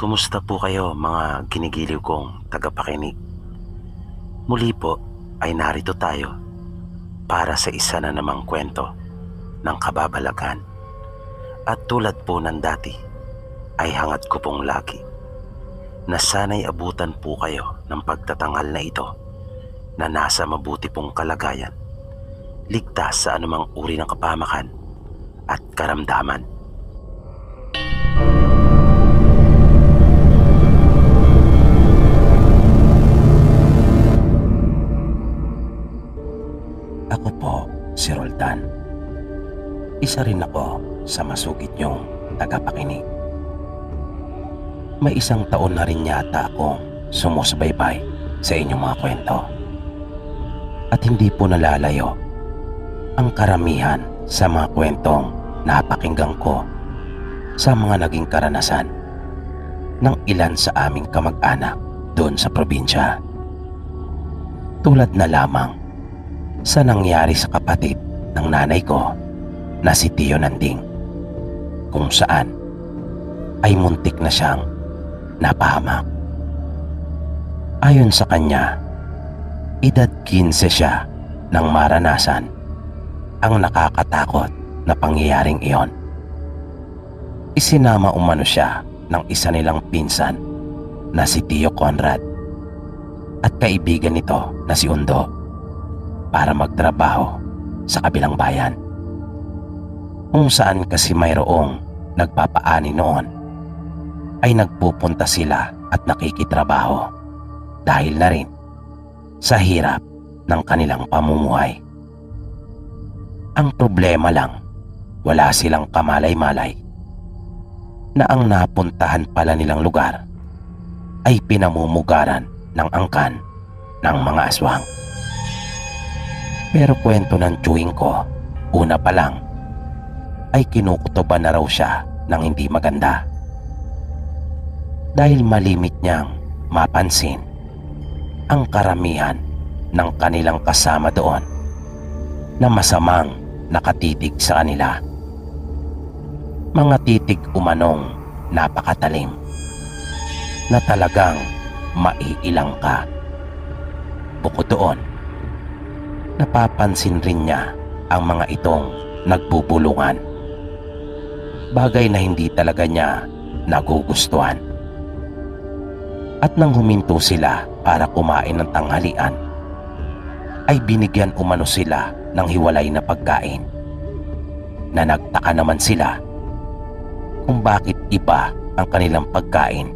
Kumusta po kayo mga ginigiliw kong tagapakinig? Muli po ay narito tayo para sa isa na namang kwento ng kababalagan. At tulad po ng dati ay hangad ko pong lagi na sana'y abutan po kayo ng pagtatanghal na ito na nasa mabuti pong kalagayan, ligtas sa anumang uri ng kapamakan at karamdaman. Ako po si Roldan. Isa rin ako sa masugid niyong tagapakinig. May isang taon na rin yata akong sumusubaybay sa inyong mga kwento. At hindi po nalalayo ang karamihan sa mga kwentong napakinggan ko sa mga naging karanasan ng ilan sa aming kamag-anak doon sa probinsya. Tulad na lamang sa nangyari sa kapatid ng nanay ko na si Tio Nanding, kung saan ay muntik na siyang napahamak. Ayon sa kanya, edad 15 siya nang maranasan ang nakakatakot na pangyayaring iyon. Isinama umano siya ng isa nilang pinsan na si Tio Conrad at kaibigan nito na si Undo para magtrabaho sa kabilang bayan, kung saan kasi mayroong nagpapaani noon ay nagpupunta sila at nakikitrabaho dahil na rin sa hirap ng kanilang pamumuhay. Ang problema lang, wala silang kamalay-malay na ang napuntahan pala nilang lugar ay pinamumugaran ng angkan ng mga aswang. Pero kwento ng tiyuhin ko, una pa lang ay kinukutoban na raw siya ng hindi maganda. Dahil malimit niyang mapansin ang karamihan ng kanilang kasama doon na masamang nakatitig sa kanila. Mga titig umanong napakatalim na talagang maiilang ka. Bukod doon, napapansin rin niya ang mga itong nagbubulungan. Bagay na hindi talaga niya nagugustuhan. At nang huminto sila para kumain ng tanghalian, ay binigyan umano sila ng hiwalay na pagkain, na nagtaka naman sila kung bakit iba ang kanilang pagkain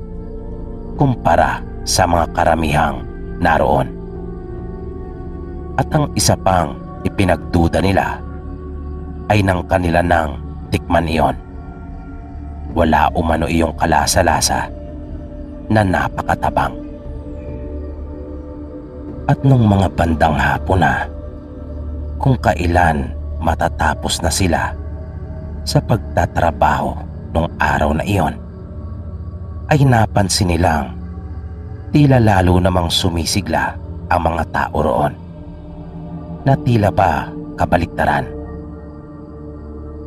kumpara sa mga karamihang naroon. At ang isa pang ipinagduda nila ay nang kanila nang tikman iyon, wala umano iyong kalasa-lasa na napakatabang. At nung mga bandang hapon na, kung kailan matatapos na sila sa pagtatrabaho nung araw na iyon, ay napansin nilang tila lalo namang sumisigla ang mga tao roon, na tila ba kabaliktaran.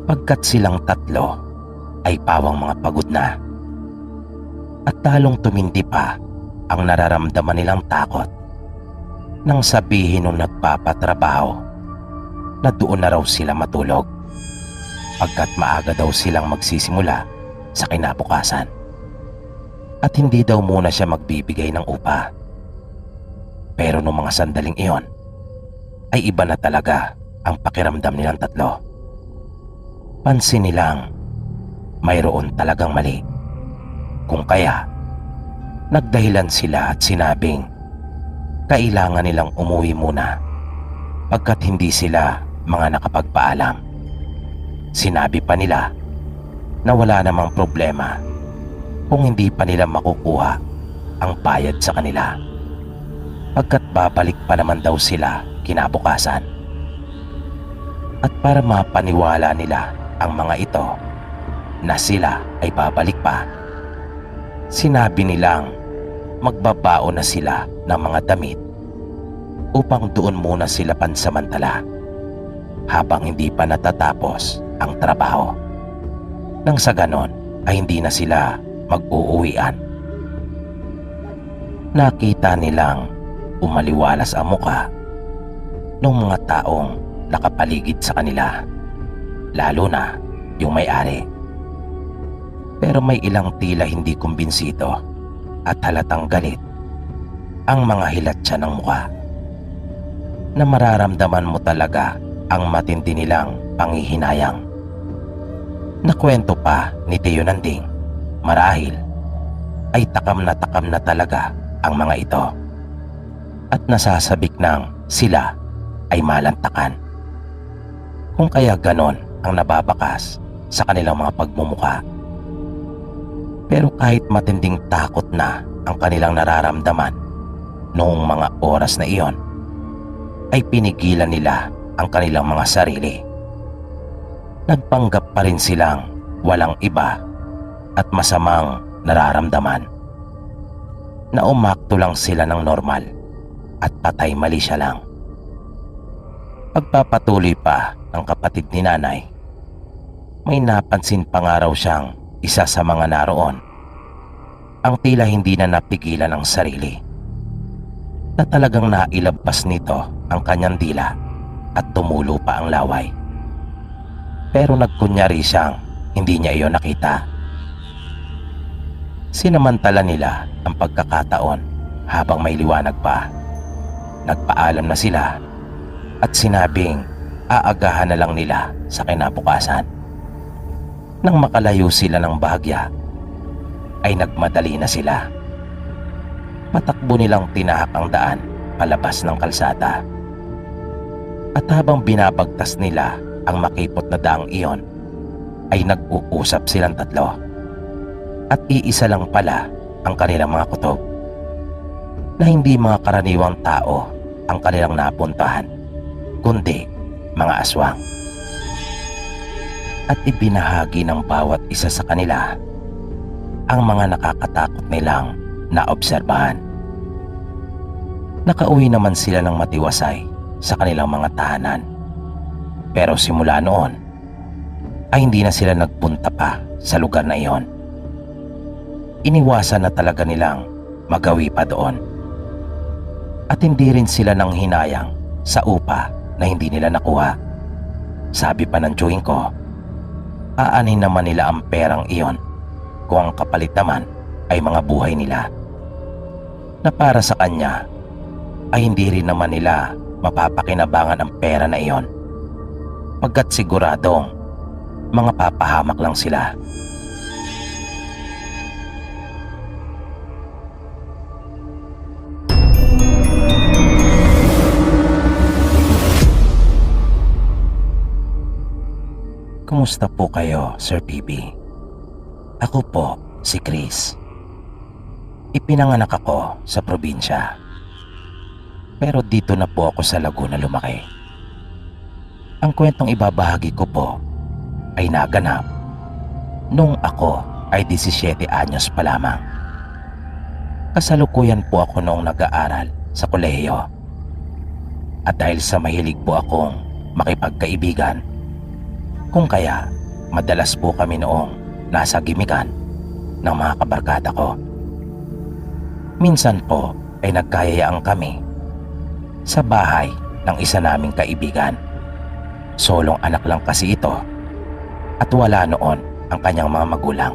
Pagkat silang tatlo ay pawang mga pagod na, at talong tumindi pa ang nararamdaman nilang takot nang sabihin nung nagpapatrabaho na doon na raw sila matulog, pagkat maaga daw silang magsisimula sa kinabukasan at hindi daw muna siya magbibigay ng upa. Pero nung mga sandaling iyon ay iba na talaga ang pakiramdam nilang tatlo. Pansin nilang mayroon talagang mali, kung kaya nagdahilan sila at sinabing kailangan nilang umuwi muna pagkat hindi sila mga nakapagpaalam. Sinabi pa nila na wala namang problema kung hindi pa nila makukuha ang bayad sa kanila, pagkat babalik pa naman daw sila kinabukasan. At para mapaniwala nila ang mga ito na sila ay babalik pa, sinabi nilang magbabaon na sila ng mga damit upang doon muna sila pansamantala habang hindi pa natatapos ang trabaho, nang sa ganon ay hindi na sila mag-uuwian Nakita nilang umaliwalas ang muka ng mga taong nakapaligid sa kanila, lalo na yung may-ari. Pero may ilang tila hindi kumbinsido at halatang galit ang mga hilatsa ng muka, na mararamdaman mo talaga ang matindi nilang panghihinayang. Nakwento pa ni Teo Nanding, marahil ay takam na talaga ang mga ito at nasasabik nang sila ay malantakan. Kung kaya ganon ang nababakas sa kanilang mga pagmumuka. Pero kahit matinding takot na ang kanilang nararamdaman noong mga oras na iyon, ay pinigilan nila ang kanilang mga sarili. Nagpanggap pa rin silang walang iba at masamang nararamdaman, na umakto lang sila ng normal at patay mali siya lang. Pagpapatuloy pa ng kapatid ni nanay, may napansin pa nga raw siyang isa sa mga naroon ang tila hindi na napigilan ang sarili, na talagang nailabas nito ang kanyang dila at tumulo pa ang laway. Pero nagkunyari siyang hindi niya iyon nakita. Sinamantala nila ang pagkakataon habang may liwanag pa. Nagpaalam na sila at sinabing aagahan na lang nila sa kinabukasan. Nang makalayo sila ng bahagya, ay nagmadali na sila. Patakbo nilang tinahak ang daan palabas ng kalsada. At habang binabagtas nila ang makipot na daang iyon, ay nag-uusap silang tatlo. At iisa lang pala ang kanilang mga kutob, na hindi mga karaniwang tao ang kanilang napuntahan, kundi mga aswang. At ibinahagi ng bawat isa sa kanila ang mga nakakatakot nilang naobserbahan. Nakauwi naman sila ng matiwasay sa kanilang mga tahanan. Pero simula noon ay hindi na sila nagpunta pa sa lugar na iyon. Iniwasan na talaga nilang magawi pa doon. At hindi rin sila nang hinayang sa upa na hindi nila nakuha. Sabi pa ng tiyuhin ko, aanin naman nila ang perang iyon kung ang kapalit naman ay mga buhay nila, na para sa kanya ay hindi rin naman nila mapapakinabangan ang pera na iyon, pagkat siguradong mga papahamak lang sila. Kumusta po kayo, Sir PB? Ako po si Chris. Ipinanganak ako sa probinsya, pero dito na po ako sa Laguna lumaki. Ang kwentong ibabahagi ko po ay naganap nung ako ay 17 anyos pa lamang. Kasalukuyan po ako noong nag-aaral sa kolehiyo. At dahil sa mahilig po akong makipagkaibigan, kung kaya madalas po kami noong nasa gimikan ng mga kabarkada ko. Minsan po ay nagkayayaan kami sa bahay ng isa naming kaibigan. Solong anak lang kasi ito at wala noon ang kanyang mga magulang.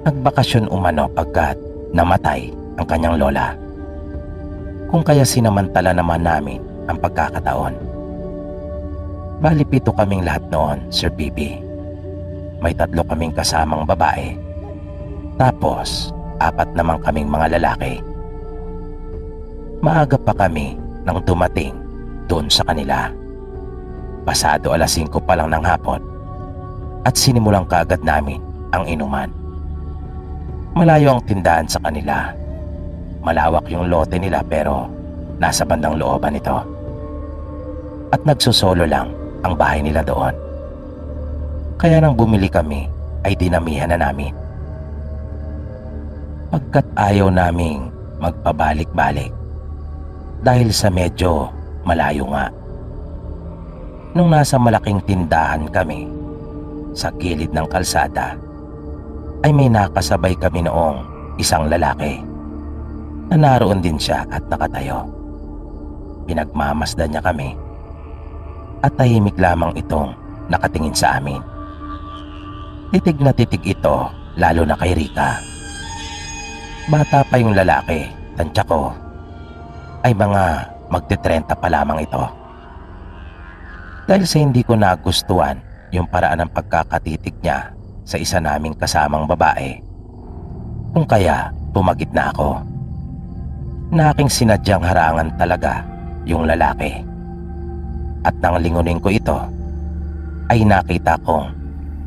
Nagbakasyon umano pagkat namatay ang kanyang lola. Kung kaya sinamantala naman namin ang pagkakataon. Bali 7 kaming lahat noon, Sir PB. May 3 kaming kasamang babae, tapos 4 naman kaming mga lalaki. Maaga pa kami nang dumating doon sa kanila. Pasado 5:00 pa lang ng hapon at sinimulan kaagad namin ang inuman. Malayo ang tindahan sa kanila. Malawak yung lote nila pero nasa bandang looban nito. At nagsusolo lang ang bahay nila doon. Kaya nang bumili kami ay dinamihan na namin. Pagkat ayaw naming magpabalik-balik dahil sa medyo malayo nga. Nung nasa malaking tindahan kami sa gilid ng kalsada, ay may nakasabay kami noong isang lalaki. na naroon din siya at nakatayo. Pinagmamasdan niya kami at tahimik lamang itong nakatingin sa amin. Titig na titig ito lalo na kay Rika. Bata pa yung lalaki, tansya ko ay mga magte-30 pa lamang ito. Dahil sa hindi ko nagustuhan yung paraan ng pagkakatitig niya sa isa naming kasamang babae, kung kaya tumagit na ako na aking sinadyang harangan talaga yung lalaki. At nang lingunin ko ito ay nakita kong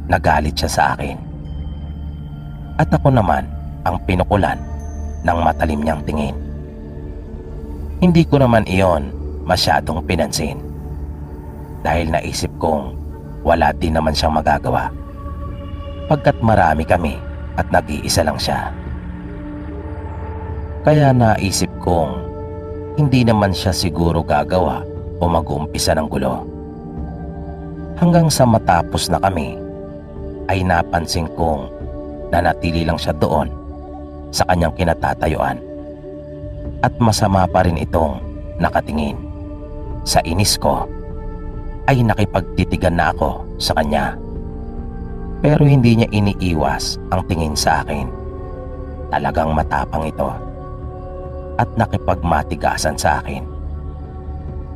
nagalit siya sa akin. At ako naman ang pinukulan ng matalim niyang tingin. Hindi ko naman iyon masyadong pinansin dahil naisip kong wala din naman siyang magagawa pagkat marami kami at nag-iisa lang siya. Kaya naisip kong hindi naman siya siguro gagawa o mag-uumpisa ng gulo. Hanggang sa matapos na kami ay napansin kong nanatili lang siya doon sa kanyang kinatatayuan at masama pa rin itong nakatingin. Sa inis ko ay nakipagtitigan na ako sa kanya, pero hindi niya iniiwas ang tingin sa akin. Talagang matapang ito at nakipagmatigasan sa akin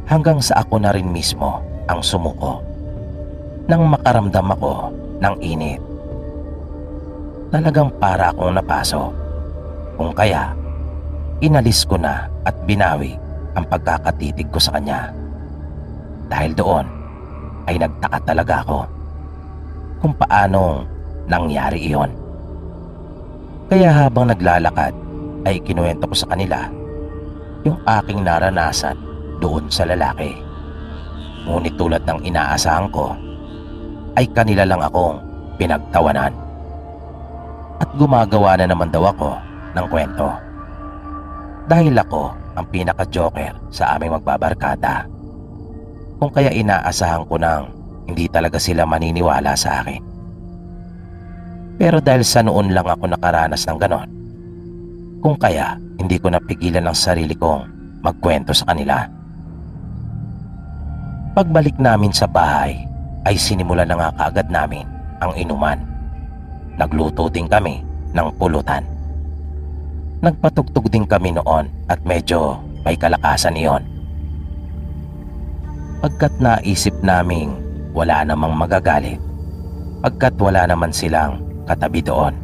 hanggang sa ako na rin mismo ang sumuko nang makaramdam ako ng init. Talagang para akong napaso, kung kaya inalis ko na at binawi ang pagkakatitig ko sa kanya. Dahil doon ay nagtaka talaga ako kung paanong nangyari iyon. Kaya habang naglalakad ay kinuwento ko sa kanila yung aking naranasan doon sa lalaki. Ngunit tulad ng inaasahan ko ay kanila lang akong pinagtawanan at gumagawa na naman daw ako ng kwento dahil ako ang pinaka-joker sa aming magbabarkada. Kung kaya inaasahan ko nang hindi talaga sila maniniwala sa akin. Pero dahil sa noon lang ako nakaranas ng ganon, kung kaya hindi ko napigilan ang sarili kong magkwento sa kanila. Pagbalik namin sa bahay ay sinimulan na nga kaagad namin ang inuman. Nagluto din kami ng pulutan. Nagpatugtog din kami noon at medyo may kalakasan iyon. Pagkat naisip naming wala namang magagalit, pagkat wala naman silang katabi doon.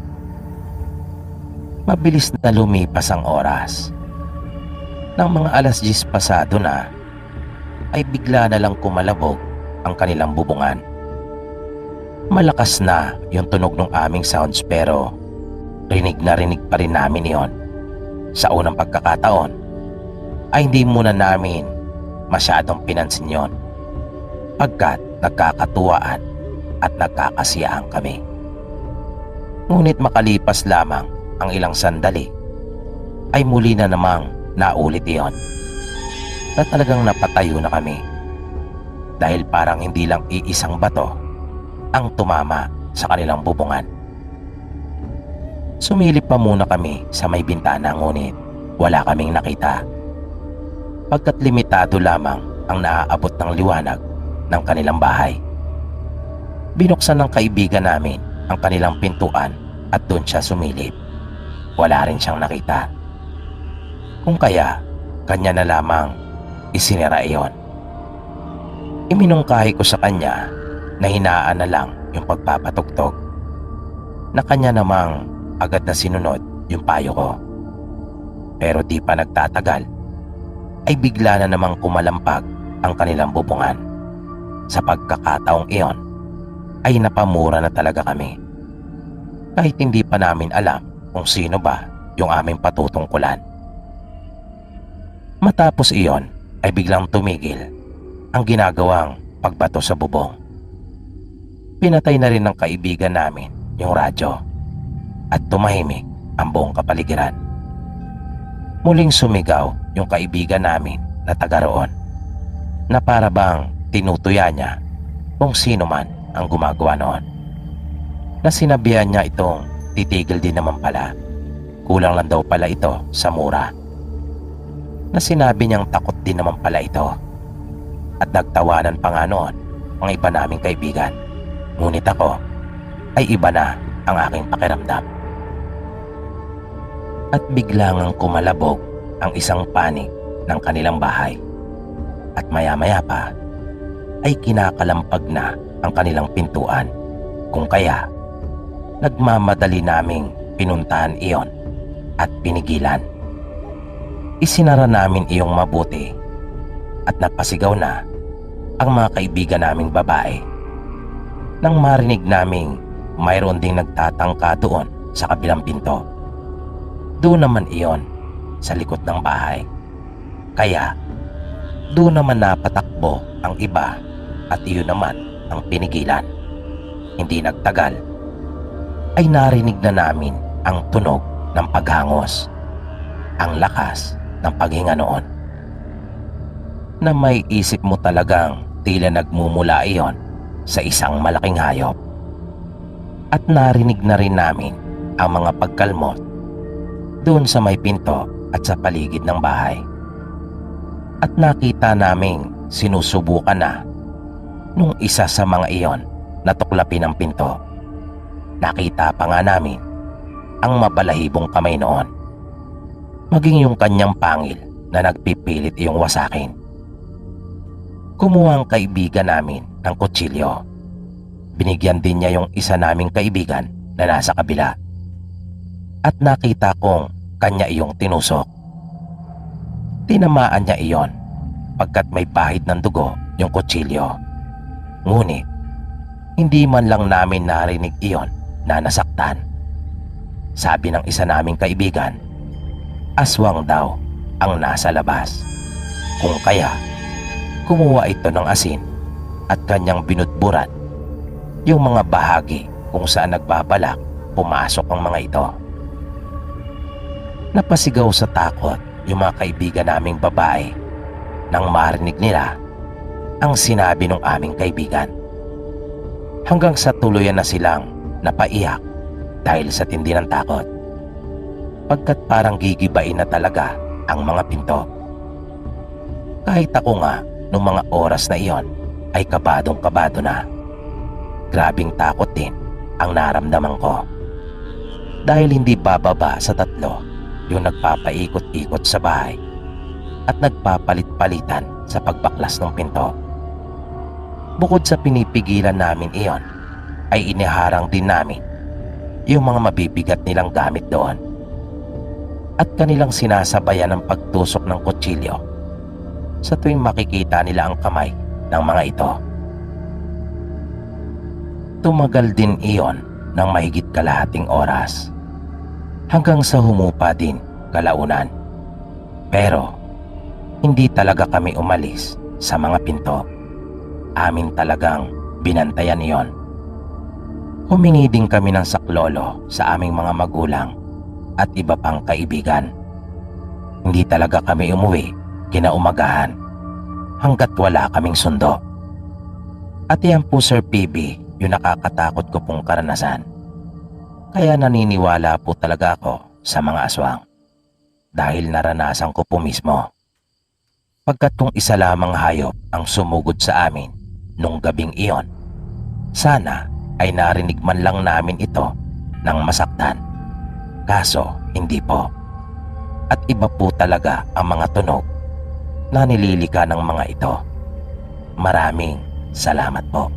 Mabilis na lumipas ang oras. Nang mga alas 10 pasado na, ay bigla na lang kumalabog ang kanilang bubungan. Malakas na yung tunog ng aming sounds pero rinig na rinig pa rin namin iyon. Sa unang pagkakataon ay hindi muna namin masyadong pinansin yon pagkat nagkakatuwaan at nagkakasiyaan kami. Ngunit makalipas lamang ang ilang sandali ay muli na namang naulit iyon na talagang napatayo na kami dahil parang hindi lang iisang bato ang tumama sa kanilang bubungan. Sumilip pa muna kami sa may bintana ngunit wala kaming nakita pagkat limitado lamang ang naaabot ng liwanag ng kanilang bahay. Binuksan ng kaibigan namin ang kanilang pintuan at doon siya sumilip. Wala rin siyang nakita. Kung kaya, kanya na lamang isinira iyon. Iminungkahi ko sa kanya na hinaan na lang yung pagpapatugtog na kanya namang agad na sinunod yung payo ko. Pero di pa nagtatagal ay bigla na namang kumalampag ang kanilang bubungan. Sa pagkakataong iyon ay napamura na talaga kami kahit hindi pa namin alam kung sino ba yung aming patutungkulan. Matapos iyon ay biglang tumigil ang ginagawang pagbato sa bubong. Pinatay na rin ng kaibigan namin yung radyo at tumahimik ang buong kapaligiran. Muling sumigaw yung kaibigan namin na taga roon na para bang tinutuya niya kung sino man ang gumagawa noon. Na sinabihan niya itong titigil din naman pala. Kulang lang daw pala ito sa mura na sinabi niyang takot din naman pala ito. At nagtawanan pa nga noon ang iba naming kaibigan. Ngunit ako ay iba na ang aking pakiramdam. At biglang kumalabog ang isang panig ng kanilang bahay. At maya-maya pa ay kinakalampag na ang kanilang pintuan. Kung kaya nagmamadali naming pinuntahan iyon at pinigilan. Isinara namin iyong mabuti at napasigaw na ang mga kaibigan naming babae nang marinig naming mayroon ding nagtatangka doon sa kabilang pinto. Doon naman iyon sa likod ng bahay. Kaya doon naman napatakbo ang iba at iyon naman ang pinigilan. Hindi nagtagal ay narinig na namin ang tunog ng paghangos. Ang lakas ng paghinga noon. Na may isip mo talagang tila nagmumula iyon sa isang malaking hayop. At narinig na rin namin ang mga pagkalmot doon sa may pinto at sa paligid ng bahay. At nakita naming sinusubukan na nung isa sa mga iyon na tuklapin ang pinto. Nakita pa nga namin ang mabalahibong kamay noon. Maging yung kanyang pangil na nagpipilit iyong wasakin. Kumuha ang kaibigan namin ng kutsilyo. Binigyan din niya yung isa naming kaibigan na nasa kabila. At nakita kong kanya iyong tinusok. Tinamaan niya iyon pagkat may bahid ng dugo yung kutsilyo. Ngunit hindi man lang namin narinig iyon na nasaktan. Sabi ng isa naming kaibigan, aswang daw ang nasa labas. Kung kaya, kumuha ito ng asin at kanyang binudburan yung mga bahagi kung saan nagbabalak pumasok ang mga ito. Napasigaw sa takot yung mga kaibigan naming babae nang marinig nila ang sinabi ng aming kaibigan. Hanggang sa tuluyan na silang napaiyak dahil sa tindi ng takot. Pagkat parang gigibain na talaga ang mga pinto. Kahit ako nga nung mga oras na iyon ay kabadong-kabado na. Grabing takot din ang naramdaman ko. Dahil hindi bababa sa 3 yung nagpapaikot-ikot sa bahay at nagpapalit-palitan sa pagbaklas ng pinto. Bukod sa pinipigilan namin iyon, ay iniharang din namin yung mga mabibigat nilang gamit doon. At kanilang sinasabayan ng pagtusok ng kutsilyo sa tuwing makikita nila ang kamay ng mga ito. Tumagal din iyon ng mahigit kalahating oras hanggang sa humupa din kalaunan. Pero hindi talaga kami umalis sa mga pinto. Amin talagang binantayan iyon. Humingi din kami ng saklolo sa aming mga magulang at iba pang kaibigan. Hindi talaga kami umuwi kinaumagahan hanggat wala kaming sundo. At yan po Sir PB yung nakakatakot ko pong karanasan. Kaya naniniwala po talaga ako sa mga aswang dahil naranasan ko po mismo. Pagkat kung isa lamang hayop ang sumugod sa amin nung gabing iyon, sana ay narinig man lang namin ito ng masaktan. Kaso hindi po. At iba po talaga ang mga tunog na nililika ng mga ito. Maraming salamat po.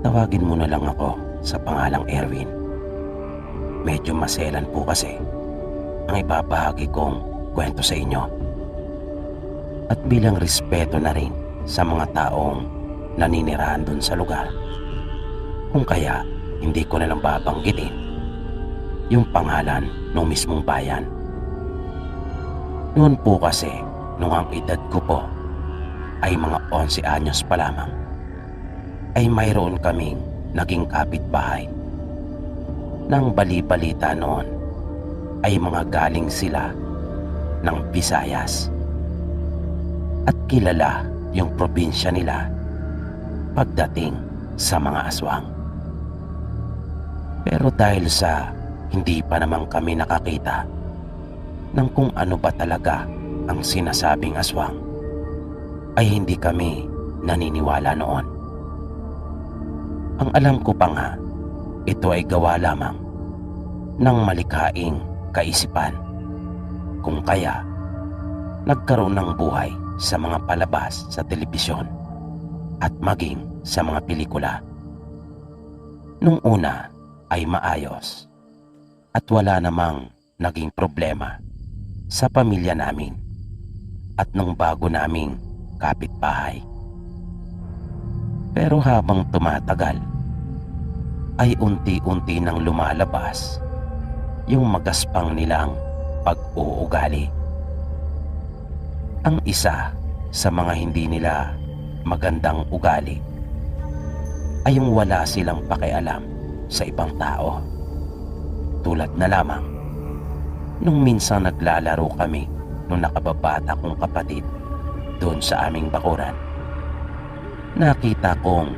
Tawagin mo na lang ako sa pangalang Erwin. Medyo maselan po kasi ang ibabahagi kong kwento sa inyo. At bilang respeto na rin sa mga taong naninirahan dun sa lugar, kung kaya hindi ko na lang babanggitin yung pangalan ng mismong bayan. Noon po kasi nung ang edad ko po ay mga 11 anyos pa lamang, ay mayroon kaming naging kapitbahay. Nang bali-balita noon ay mga galing sila ng Visayas at kilala yung probinsya nila pagdating sa mga aswang. Pero dahil sa hindi pa naman kami nakakita ng kung ano ba talaga ang sinasabing aswang, ay hindi kami naniniwala noon. Ang alam ko pa nga, ito ay gawa lamang ng malikhaing kaisipan, kung kaya nagkaroon ng buhay sa mga palabas sa telebisyon at maging sa mga pelikula. Nung una ay maayos at wala namang naging problema sa pamilya namin at nung bago naming kapitbahay. Pero habang tumatagal ay unti-unti nang lumalabas yung magaspang nilang pag-uugali. Ang isa sa mga hindi nila magandang ugali ay yung wala silang pakialam sa ibang tao. Tulad na lamang nung minsan naglalaro kami nung nakababata kong kapatid doon sa aming bakuran. Nakita kong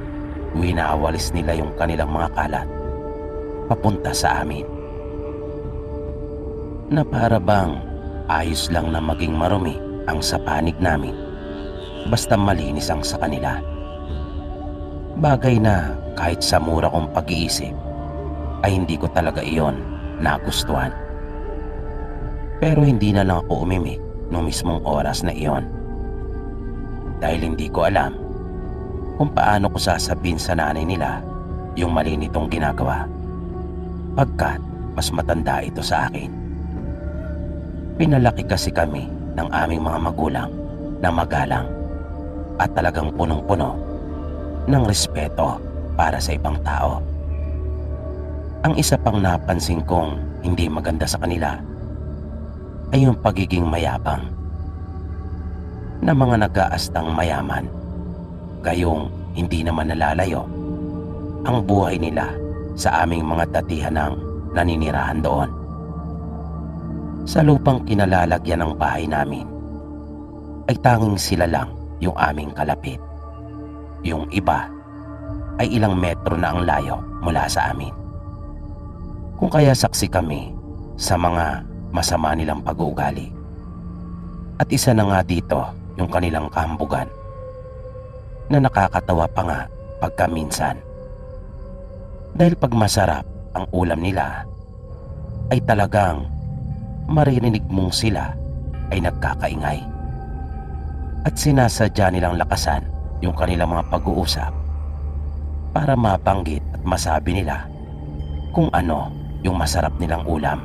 winawalis nila yung kanilang mga kalat papunta sa amin, na para bang ayos lang na maging marumi ang sapanig namin basta malinis ang sa kanila. Bagay na kahit sa mura kong pag-iisip ay hindi ko talaga iyon nagustuhan. Pero hindi na lang ako umimik noong mismong oras na iyon, dahil hindi ko alam kung paano ko sasabihin sa nanay nila yung mali nitong ginagawa, pagkat mas matanda ito sa akin. Pinalaki kasi kami ng aming mga magulang na magalang at talagang punong-puno ng respeto para sa ibang tao. Ang isa pang napansin kong hindi maganda sa kanila ay yung pagiging mayabang na mga nag-aastang mayaman, gayong hindi naman nalalayo ang buhay nila sa aming mga datihan ng naninirahan doon. Sa lupang kinalalagyan ng bahay namin ay tanging sila lang yung aming kalapit. Yung iba ay ilang metro na ang layo mula sa amin. Kung kaya saksi kami sa mga masama nilang pag-uugali. At isa na nga dito yung kanilang kahambugan na nakakatawa pa nga pagka minsan. Dahil pag masarap ang ulam nila ay talagang maririnig mong sila ay nagkakaingay at sinasadya nilang lakasan yung kanilang mga pag-uusap para mabanggit at masabi nila kung ano yung masarap nilang ulam.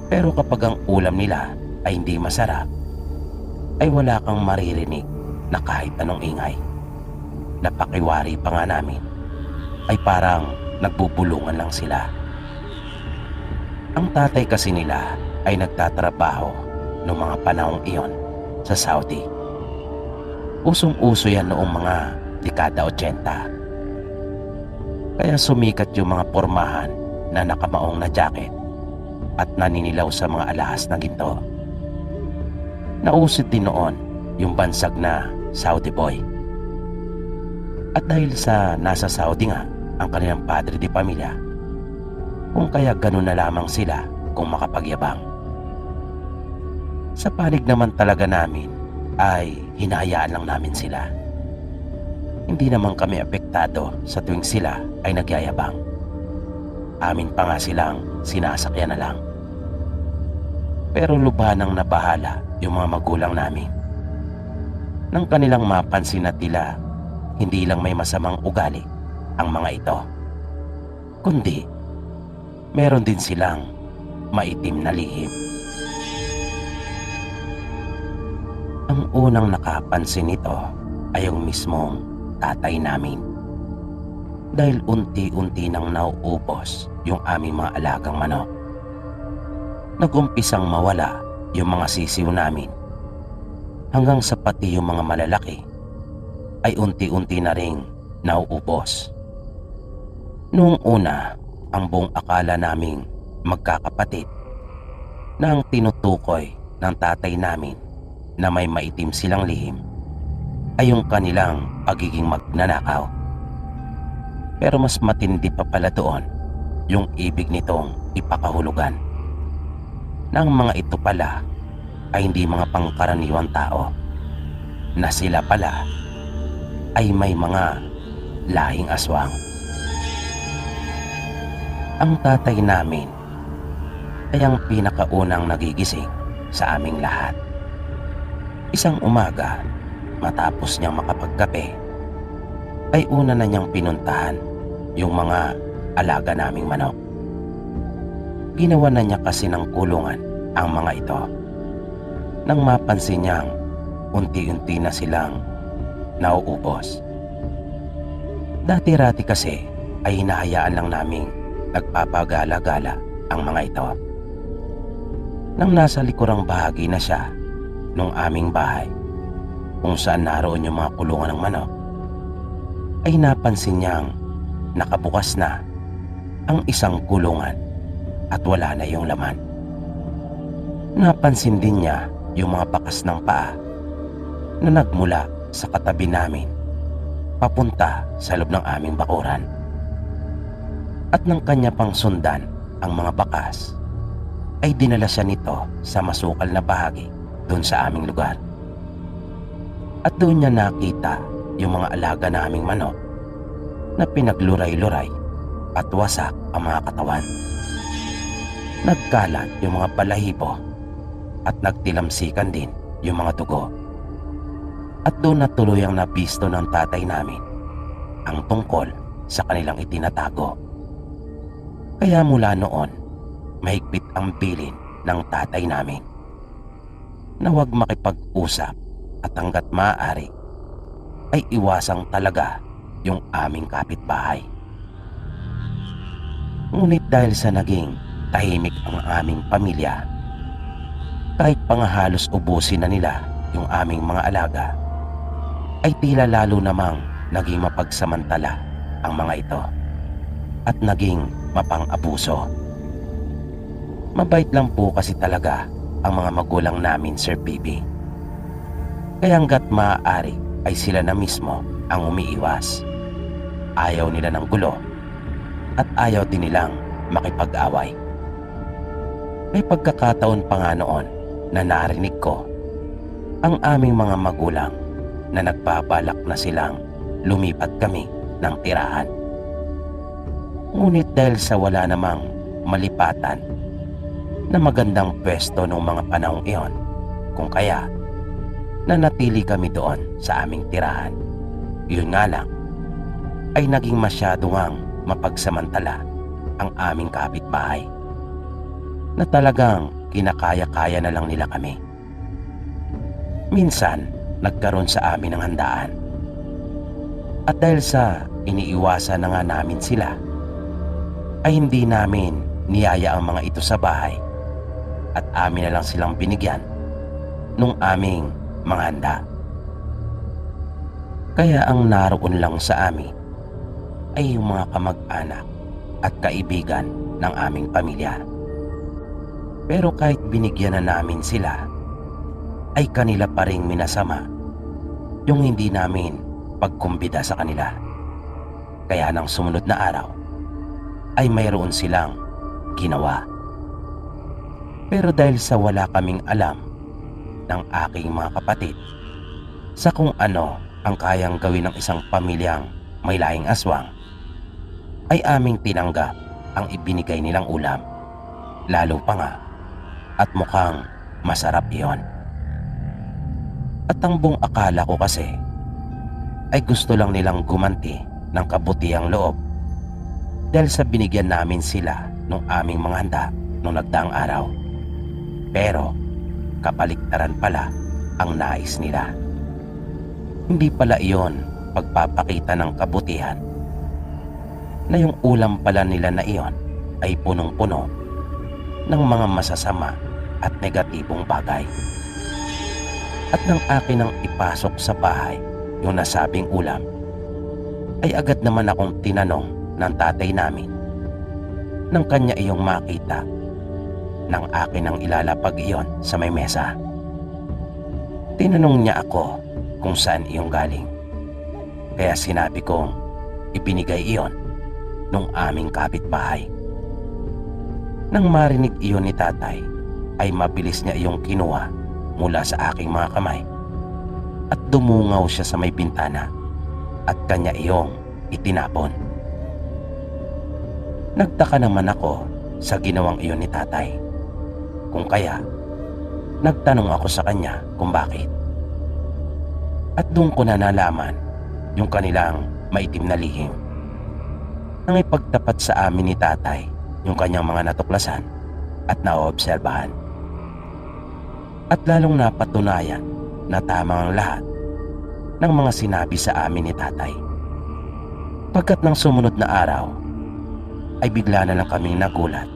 Pero kapag ang ulam nila ay hindi masarap, ay wala kang maririnig na kahit anong ingay. Napakiwari pa nga namin ay parang nagbubulungan lang sila. Ang tatay kasi nila ay nagtatrabaho noong mga panahong iyon sa Saudi. Usong-uso yan noong mga dekada 80. Kaya sumikat yung mga pormahan na nakamaong na jacket at naninilaw sa mga alahas na ginto. Nausit din noon yung bansag na Saudi boy. At dahil sa nasa Saudi nga ang kanilang padre de pamilya, kung kaya ganun na lamang sila kung makapagyabang. Sa panig naman talaga namin ay hinahayaan lang namin sila. Hindi naman kami apektado sa tuwing sila ay nagyayabang. Amin pa nga silang sinasakyan na lang. Pero lubhanang nabahala yung mga magulang namin nang kanilang mapansin na tila hindi lang may masamang ugali ang mga ito, kundi meron din silang maitim na lihim. Ang unang nakapansin nito ay yung mismong tatay namin, dahil unti-unti nang nauubos yung aming mga alagang manok. Nag-umpisang mawala yung mga sisiw namin, hanggang sa pati yung mga malalaki ay unti-unti na ring nauubos. Noong una, ang buong akala naming magkakapatid na ang tinutukoy ng tatay namin na may maitim silang lihim ay yung kanilang pagiging magnanakaw. Pero mas matindi pa pala doon yung ibig nitong ipakahulugan na ang mga ito pala ay hindi mga pangkaraniwang tao, na sila pala ay may mga lahing aswang. Ang tatay namin ay ang pinakaunang nagigising sa aming lahat. Isang umaga, matapos niyang makapagkape, ay una na niyang pinuntahan yung mga alaga naming manok. Ginawa na niya kasi ng kulungan ang mga ito nang mapansin niyang unti-unti na silang nauubos. Dati-rati kasi ay hinahayaan lang naming nagpapagala-gala ang mga ito. Nang nasa likurang bahagi na siya nung aming bahay kung saan naroon yung mga kulungan ng manok, ay napansin niyang nakabukas na ang isang kulungan at wala na yung laman. Napansin din niya yung mga bakas ng paa na nagmula sa katabi namin papunta sa loob ng aming bakuran. At nang kanya pang sundan ang mga bakas, ay dinala siya nito sa masukal na bahagi doon sa aming lugar. At doon niya nakita yung mga alaga naming manok na pinagluray-luray at wasak ang mga katawan. Nagkalat yung mga balahibo at nagtilamsikan din yung mga dugo. At doon na tuluyang nabisto ng tatay namin ang tungkol sa kanilang itinatago. Kaya mula noon, mahigpit ang bilin ng tatay namin na huwag makipag-usap at hanggat maaari ay iwasang talaga yung aming kapitbahay. Ngunit dahil sa naging tahimik ang aming pamilya, kahit pa nga halos ubusin na nila yung aming mga alaga, ay tila lalo namang naging mapagsamantala ang mga ito at naging mapang-abuso. Mabait lang po kasi talaga ang mga magulang namin, Sir PB. Kaya hanggat maaari ay sila na mismo ang umiiwas. Ayaw nila ng gulo at ayaw din nilang makipag-away. May pagkakataon pa nga noon na narinig ko ang aming mga magulang na nagbabalak na silang lumipat kami ng tirahan. Ngunit dahil sa wala namang malipatan na magandang pwesto noong mga panahong iyon, kung kaya nanatili kami doon sa aming tirahan. Yun nga lang, ay naging masyado ngang mapagsamantala ang aming kapitbahay na talagang kinakaya-kaya na lang nila kami. Minsan, nagkaroon sa amin ng handaan. At dahil sa iniiwasan na nga namin sila, ay hindi namin niyaya ang mga ito sa bahay at amin na lang silang binigyan nung aming mga handa. Kaya ang naroon lang sa amin ay yung mga kamag-anak at kaibigan ng aming pamilya. Pero kahit binigyan na namin sila, ay kanila pa ring minasama yung hindi namin pagkumbida sa kanila. Kaya nang sumunod na araw, ay mayroon silang ginawa. Pero dahil sa wala kaming alam ng aking mga kapatid sa kung ano ang kayang gawin ng isang pamilyang may lahing aswang, ay aming tinanggap ang ibinigay nilang ulam. Lalo pa nga at mukhang masarap iyon. At ang buong akala ko kasi ay gusto lang nilang gumanti ng kabutihang loob dahil sa binigyan namin sila ng aming mga handa nung nagdaang araw. Pero kapaligtaran pala ang nais nila. Hindi pala iyon pagpapakita ng kabutihan, na yung ulam pala nila na iyon ay punong-puno ng mga masasama at negatibong bagay. At nang akin ang ipasok sa bahay yung nasabing ulam, ay agad naman akong tinanong ng tatay namin nang kanya iyong makita nang akin ang ilalapag iyon sa may mesa. Tinanong niya ako kung saan iyong galing. Kaya sinabi kong ibinigay iyon nung aming kapitbahay. Nang marinig iyon ni tatay, ay mabilis niya iyong kinuha mula sa aking mga kamay at dumungaw siya sa may bintana at kanya iyong itinapon. Nagtaka naman ako sa ginawang iyon ni tatay. Kung kaya, nagtanong ako sa kanya kung bakit. At doon ko na nalaman yung kanilang maitim na lihim. Nang ipagtapat sa amin ni tatay yung kanyang mga natuklasan at naobserbahan. At lalong napatunayan na tama ang lahat ng mga sinabi sa amin ni tatay. Pagkat ng sumunod na araw, ay bigla na lang kaming nagulat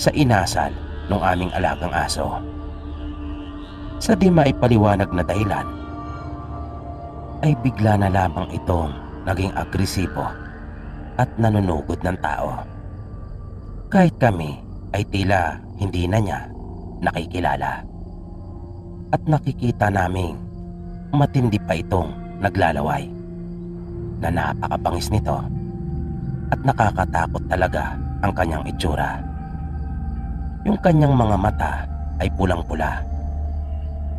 sa inasal ng aming alagang aso. Sa di maipaliwanag na dahilan, ay bigla na lamang itong naging agresibo at nanunugod ng tao. Kahit kami ay tila hindi na niya nakikilala. At nakikita naming matindi pa itong naglalaway na napakabangis nito at nakakatakot talaga ang kanyang itsura. Yung kanyang mga mata ay pulang-pula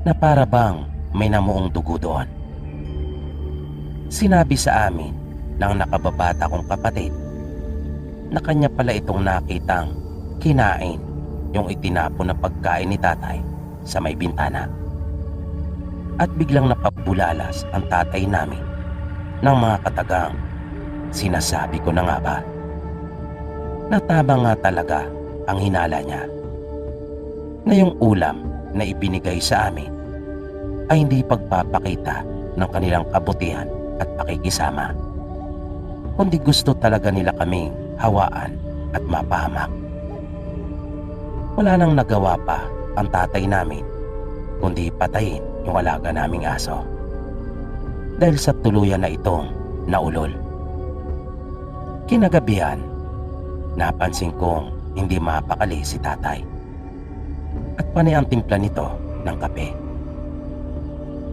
na para bang may namuong dugo doon. Sinabi sa amin ng nakababata kong kapatid na kanya pala itong nakitang kinain yung itinapon na pagkain ni tatay sa may bintana. At biglang napabulalas ang tatay namin ng mga katagang sinasabi ko na nga ba na tama nga talaga ang hinala niya na yung ulam na ibinigay sa amin ay hindi pagpapakita ng kanilang kabutihan at pakikisama, kundi gusto talaga nila kaming hawaan at mapahamak. Wala nang nagawa pa ang tatay namin kundi patayin yung alaga naming aso dahil sa tuluyan na itong naulol. Kinagabihan, napansin kong hindi mapakali si tatay at panay ang timpla nito ng kape.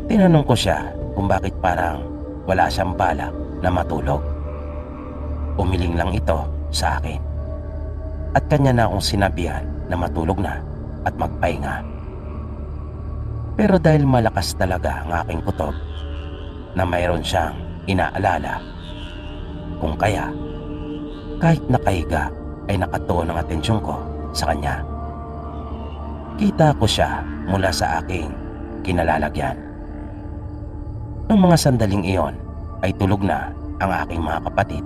Tinanong ko siya kung bakit parang wala siyang balak na matulog. Umiling lang ito sa akin at kanya na akong sinabihan na matulog na at magpahinga. Pero dahil malakas talaga ang aking kutob na mayroon siyang inaalala, kung kaya kahit nakahiga ay nakatuon ang atensyon ko sa kanya. Kita ko siya mula sa aking kinalalagyan. Noong mga sandaling iyon ay tulog na ang aking mga kapatid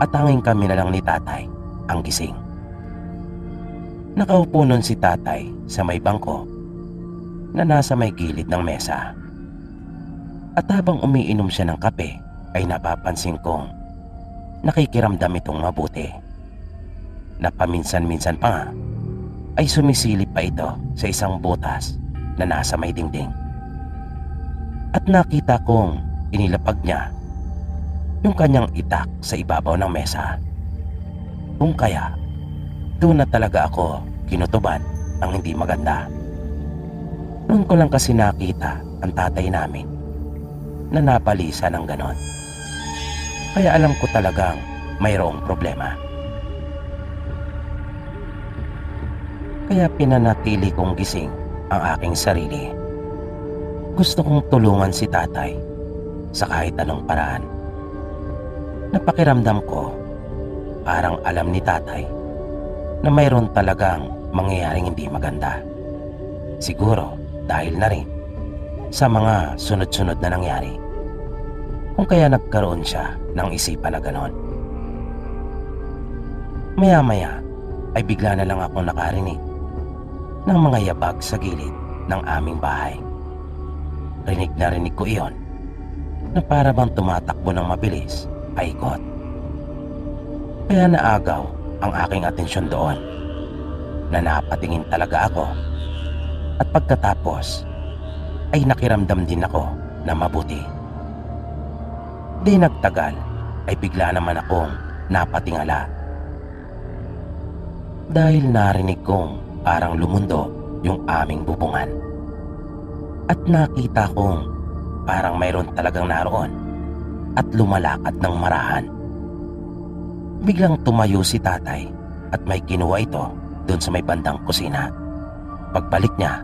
at hanging kami na lang ni tatay ang gising. Nakaupo nun si tatay sa may bangko na nasa may gilid ng mesa. At habang umiinom siya ng kape ay napapansin kong nakikiramdam itong mabuti. Na paminsan-minsan pa nga ay sumisilip pa ito sa isang butas na nasa may dingding. At nakita kong inilapag niya yung kanyang itak sa ibabaw ng mesa. Kung kaya, doon na talaga ako kinutuban ng hindi maganda. Noon ko lang kasi nakita ang tatay namin na napalisa ng ganon. Kaya alam ko talagang mayroong problema. Kaya pinanatili kong gising ang aking sarili. Gusto kong tulungan si tatay sa kahit anong paraan. Napakiramdam ko parang alam ni tatay na mayroon talagang mangyayaring hindi maganda. Siguro dahil na rin sa mga sunod-sunod na nangyari. Kung kaya nagkaroon siya ng isipan na ganon. Maya-maya ay bigla na lang ako nakarinig ng mga yabag sa gilid ng aming bahay. Rinig na rinig ko iyon na para bang tumatakbo ng mabilis paikot. Kaya naagaw ang aking atensyon doon na napatingin talaga ako at pagkatapos ay nakiramdam din ako na mabuti. Di nagtagal ay bigla naman akong napatingala dahil narinig kong parang lumundo yung aming bubungan at nakita kong parang mayroon talagang naroon at lumalakad ng marahan. Biglang tumayo si tatay at may kinuha ito doon sa may bandang kusina. Pagbalik niya,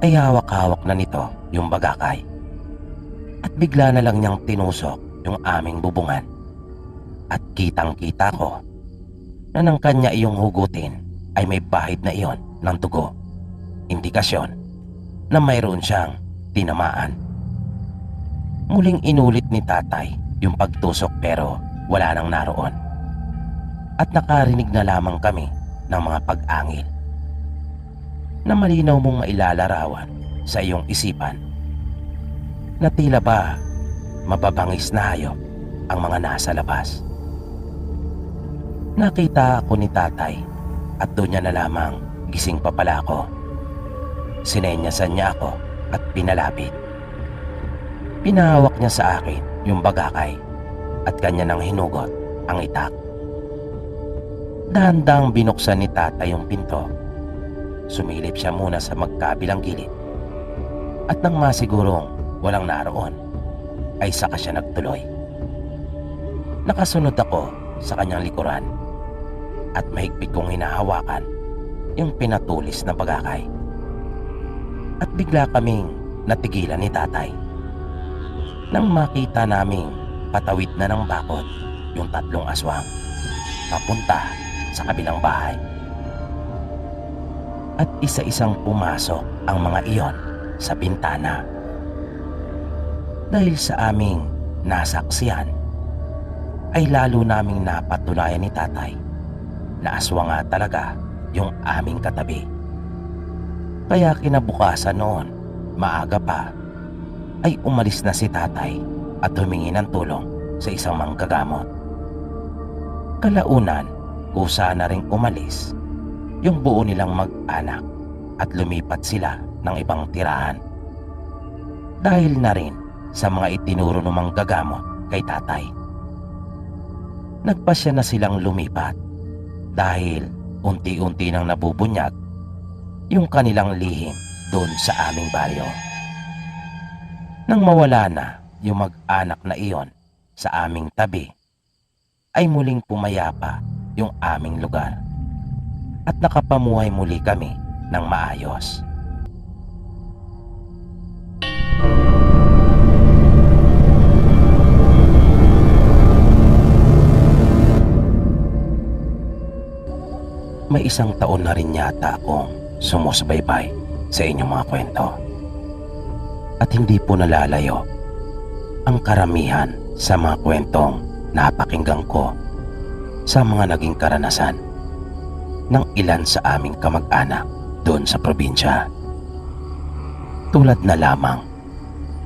ay hawak-hawak na nito yung bagakay. At bigla na lang niyang tinusok yung aming bubungan. At kitang-kita ko na nang kanya iyong hugutin ay may bahid na iyon ng dugo. Indikasyon na mayroon siyang tinamaan. Muling inulit ni tatay yung pagtusok pero wala nang naroon. At nakarinig na lamang kami ng mga pag-angil na malinaw mong mailalarawan sa iyong isipan na tila ba mababangis na hayop ang mga nasa labas. Nakita ako ni tatay at doon niya na lamang gising pa pala ako. Sinenyasan niya ako at pinalapit. Pinahawak niya sa akin yung bagakay at kanya nang hinugot ang itak. Dahan-dahang binuksan ni tatay yung pinto. Sumilip siya muna sa magkabilang gilid at nang masigurong walang naroon ay saka siya nagtuloy. Nakasunod ako sa kanyang likuran at mahigpit kong hinahawakan yung pinatulis na bagakay. At bigla kaming natigilan ni tatay nang makita naming patawid na ng bakod yung 3 aswang papunta sa kabilang bahay. At isa-isang pumasok ang mga iyon sa bintana. Dahil sa aming nasaksihan, ay lalo naming napatunayan ni tatay na aswang nga talaga yung aming katabi. Kaya kinabukasan noon, maaga pa, ay umalis na si tatay at humingi ng tulong sa isang manggagamot. Kalaunan, kusa na ring umalis yung buo nilang mag-anak at lumipat sila ng ibang tirahan. Dahil na rin sa mga itinuro ng manggagamot kay tatay. Nagpasya na silang lumipat dahil unti-unti nang nabubunyag yung kanilang lihim doon sa aming baryo. Nang mawala na yung mag-anak na iyon sa aming tabi, ay muling pumayapa yung aming lugar at nakapamuhay muli kami ng maayos. May 1 taon na rin yata akong sumusubaybay sa inyong mga kwento. At hindi po nalalayo ang karamihan sa mga kwentong napakinggan ko sa mga naging karanasan ng ilan sa aming kamag-anak doon sa probinsya. Tulad na lamang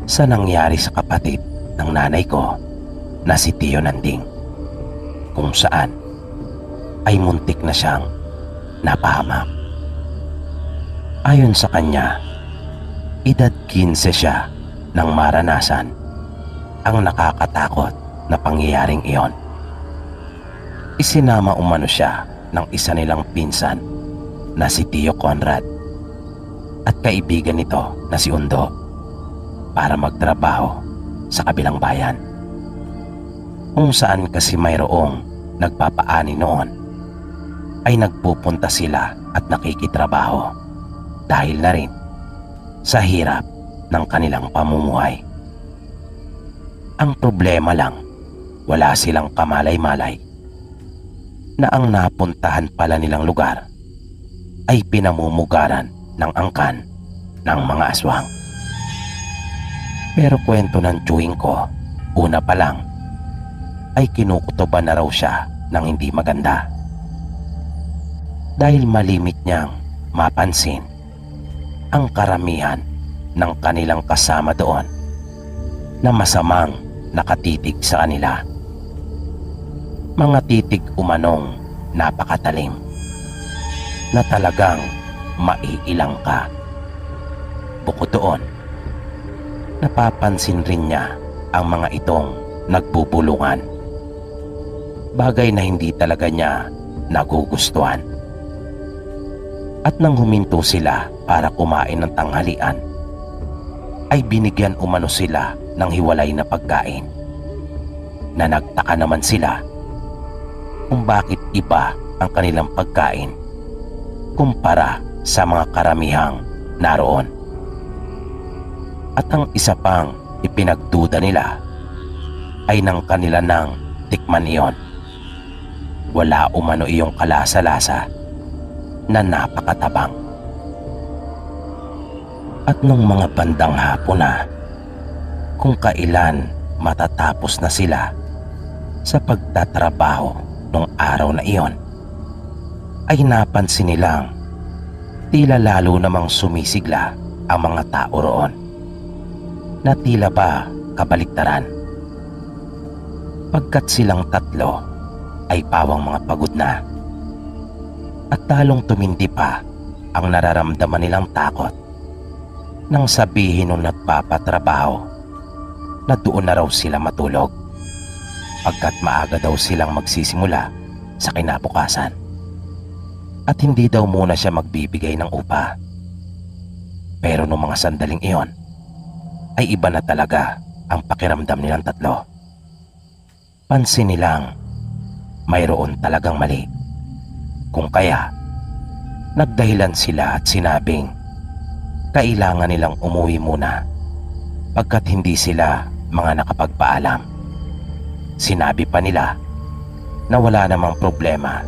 sa nangyari sa kapatid ng nanay ko na si Tio Nanding, kung saan ay muntik na siyang napahamak. Ayon sa kanya, edad 15 siya nang maranasan ang nakakatakot na pangyayaring iyon. Isinama umano siya ng isa nilang pinsan na si Tio Conrad at kaibigan nito na si Undo para magtrabaho sa kabilang bayan, kung saan kasi mayroong nagpapaani noon ay nagpupunta sila at nakikitrabaho dahil na rin sa hirap ng kanilang pamumuhay. Ang problema lang, wala silang kamalay-malay na ang napuntahan pala nilang lugar ay pinamumugaran ng angkan ng mga aswang. Pero kwento ng tiyuhin ko, una pa lang ay kinukutoban na raw siya ng hindi maganda. Dahil malimit niyang mapansin ang karamihan ng kanilang kasama doon na masamang nakatitig sa kanila. Mga titig umanong napakatalim na talagang maiilang ka. Bukod doon, napapansin rin niya ang mga itong nagbubulungan. Bagay na hindi talaga niya nagugustuhan. At nang huminto sila para kumain ng tanghalian, ay binigyan umano sila ng hiwalay na pagkain, na nagtaka naman sila kung bakit iba ang kanilang pagkain kumpara sa mga karamihang naroon. At ang isa pang ipinagduda nila ay nang kanila nang tikman iyon, wala umano iyong kalasa-lasa na napakatabang. At nung mga bandang hapon na, kung kailan matatapos na sila sa pagtatrabaho nung araw na iyon, ay napansin nilang tila lalo namang sumisigla ang mga tao roon, na tila ba kabaliktaran. Pagkat silang tatlo ay pawang mga pagod na, at talong tumindi pa ang nararamdaman nilang takot nang sabihin nung nagpapatrabaho na doon na raw sila matulog, pagkat maaga daw silang magsisimula sa kinabukasan, at hindi daw muna siya magbibigay ng upa. Pero nung mga sandaling iyon ay iba na talaga ang pakiramdam nilang tatlo. Pansin nilang mayroon talagang mali, kung kaya nagdahilan sila at sinabing kailangan nilang umuwi muna pagkat hindi sila mga nakapagpaalam. Sinabi pa nila na wala namang problema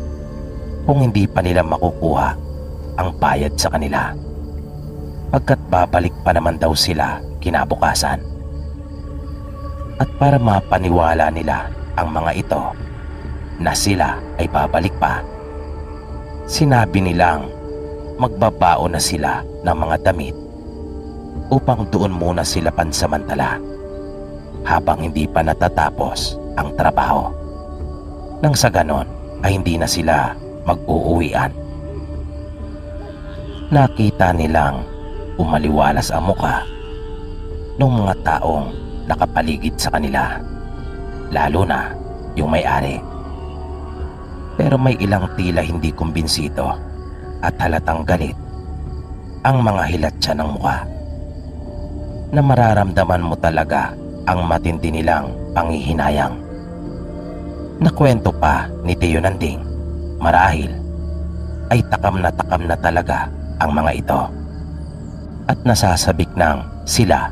kung hindi pa nila makukuha ang bayad sa kanila, pagkat babalik pa naman daw sila kinabukasan. At para mapaniwala nila ang mga ito na sila ay babalik pa, sinabi nilang magbabaon na sila ng mga damit upang doon muna sila pansamantala habang hindi pa natatapos ang trabaho, nang sa ganon ay hindi na sila mag-uuwian. Nakita nilang umaliwalas ang muka ng mga taong nakapaligid sa kanila, lalo na yung may-ari. Pero may ilang tila hindi kumbinsido at halatang galit ang mga hilatsa ng mukha, na mararamdaman mo talaga ang matindi nilang panghihinayang. Nakwento pa ni Teo Nanding marahil ay takam na talaga ang mga ito, at nasasabik nang sila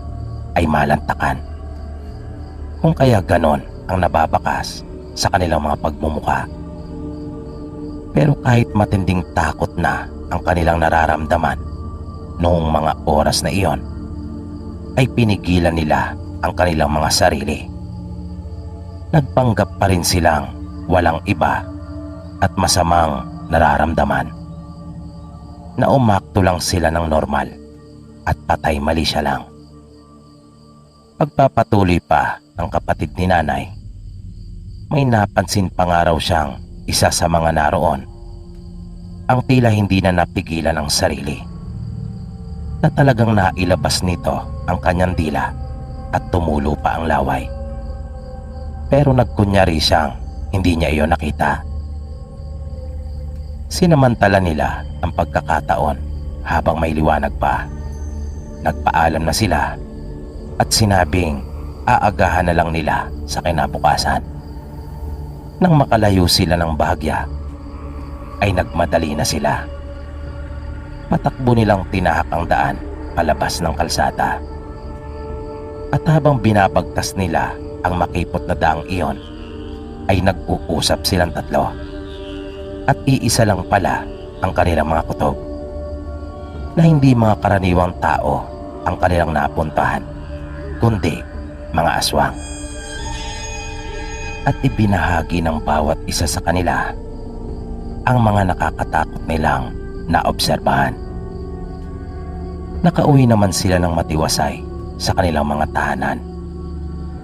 ay malantakan, kung kaya ganon ang nababakas sa kanilang mga pagmumuka. Pero kahit matinding takot na ang kanilang nararamdaman noong mga oras na iyon, ay pinigilan nila ang kanilang mga sarili. Nagpanggap pa rin silang walang iba at masamang nararamdaman, na umakto lang sila ng normal at patay mali siya lang. Pagpapatuloy pa ng kapatid ni nanay, may napansin pa nga raw siyang isa sa mga naroon ang tila hindi na napigilan ang sarili, na talagang nailabas nito ang kanyang dila at tumulo pa ang laway. Pero nagkunyari siyang hindi niya iyon nakita. Sinamantala nila ang pagkakataon habang may liwanag pa. Nagpaalam na sila at sinabing aagahan na lang nila sa kinabukasan. Nang makalayo sila ng bahagya, ay nagmadali na sila. Patakbo nilang tinahak ang daan palabas ng kalsada. At habang binabagtas nila ang makipot na daang iyon, ay nag-uusap silang tatlo. At iisa lang pala ang kanilang mga kutob, na hindi mga karaniwang tao ang kanilang napuntahan, kundi mga aswang. At ibinahagi ng bawat isa sa kanila ang mga nakakatakot nilang naobserbahan. Nakauwi naman sila ng matiwasay sa kanilang mga tahanan,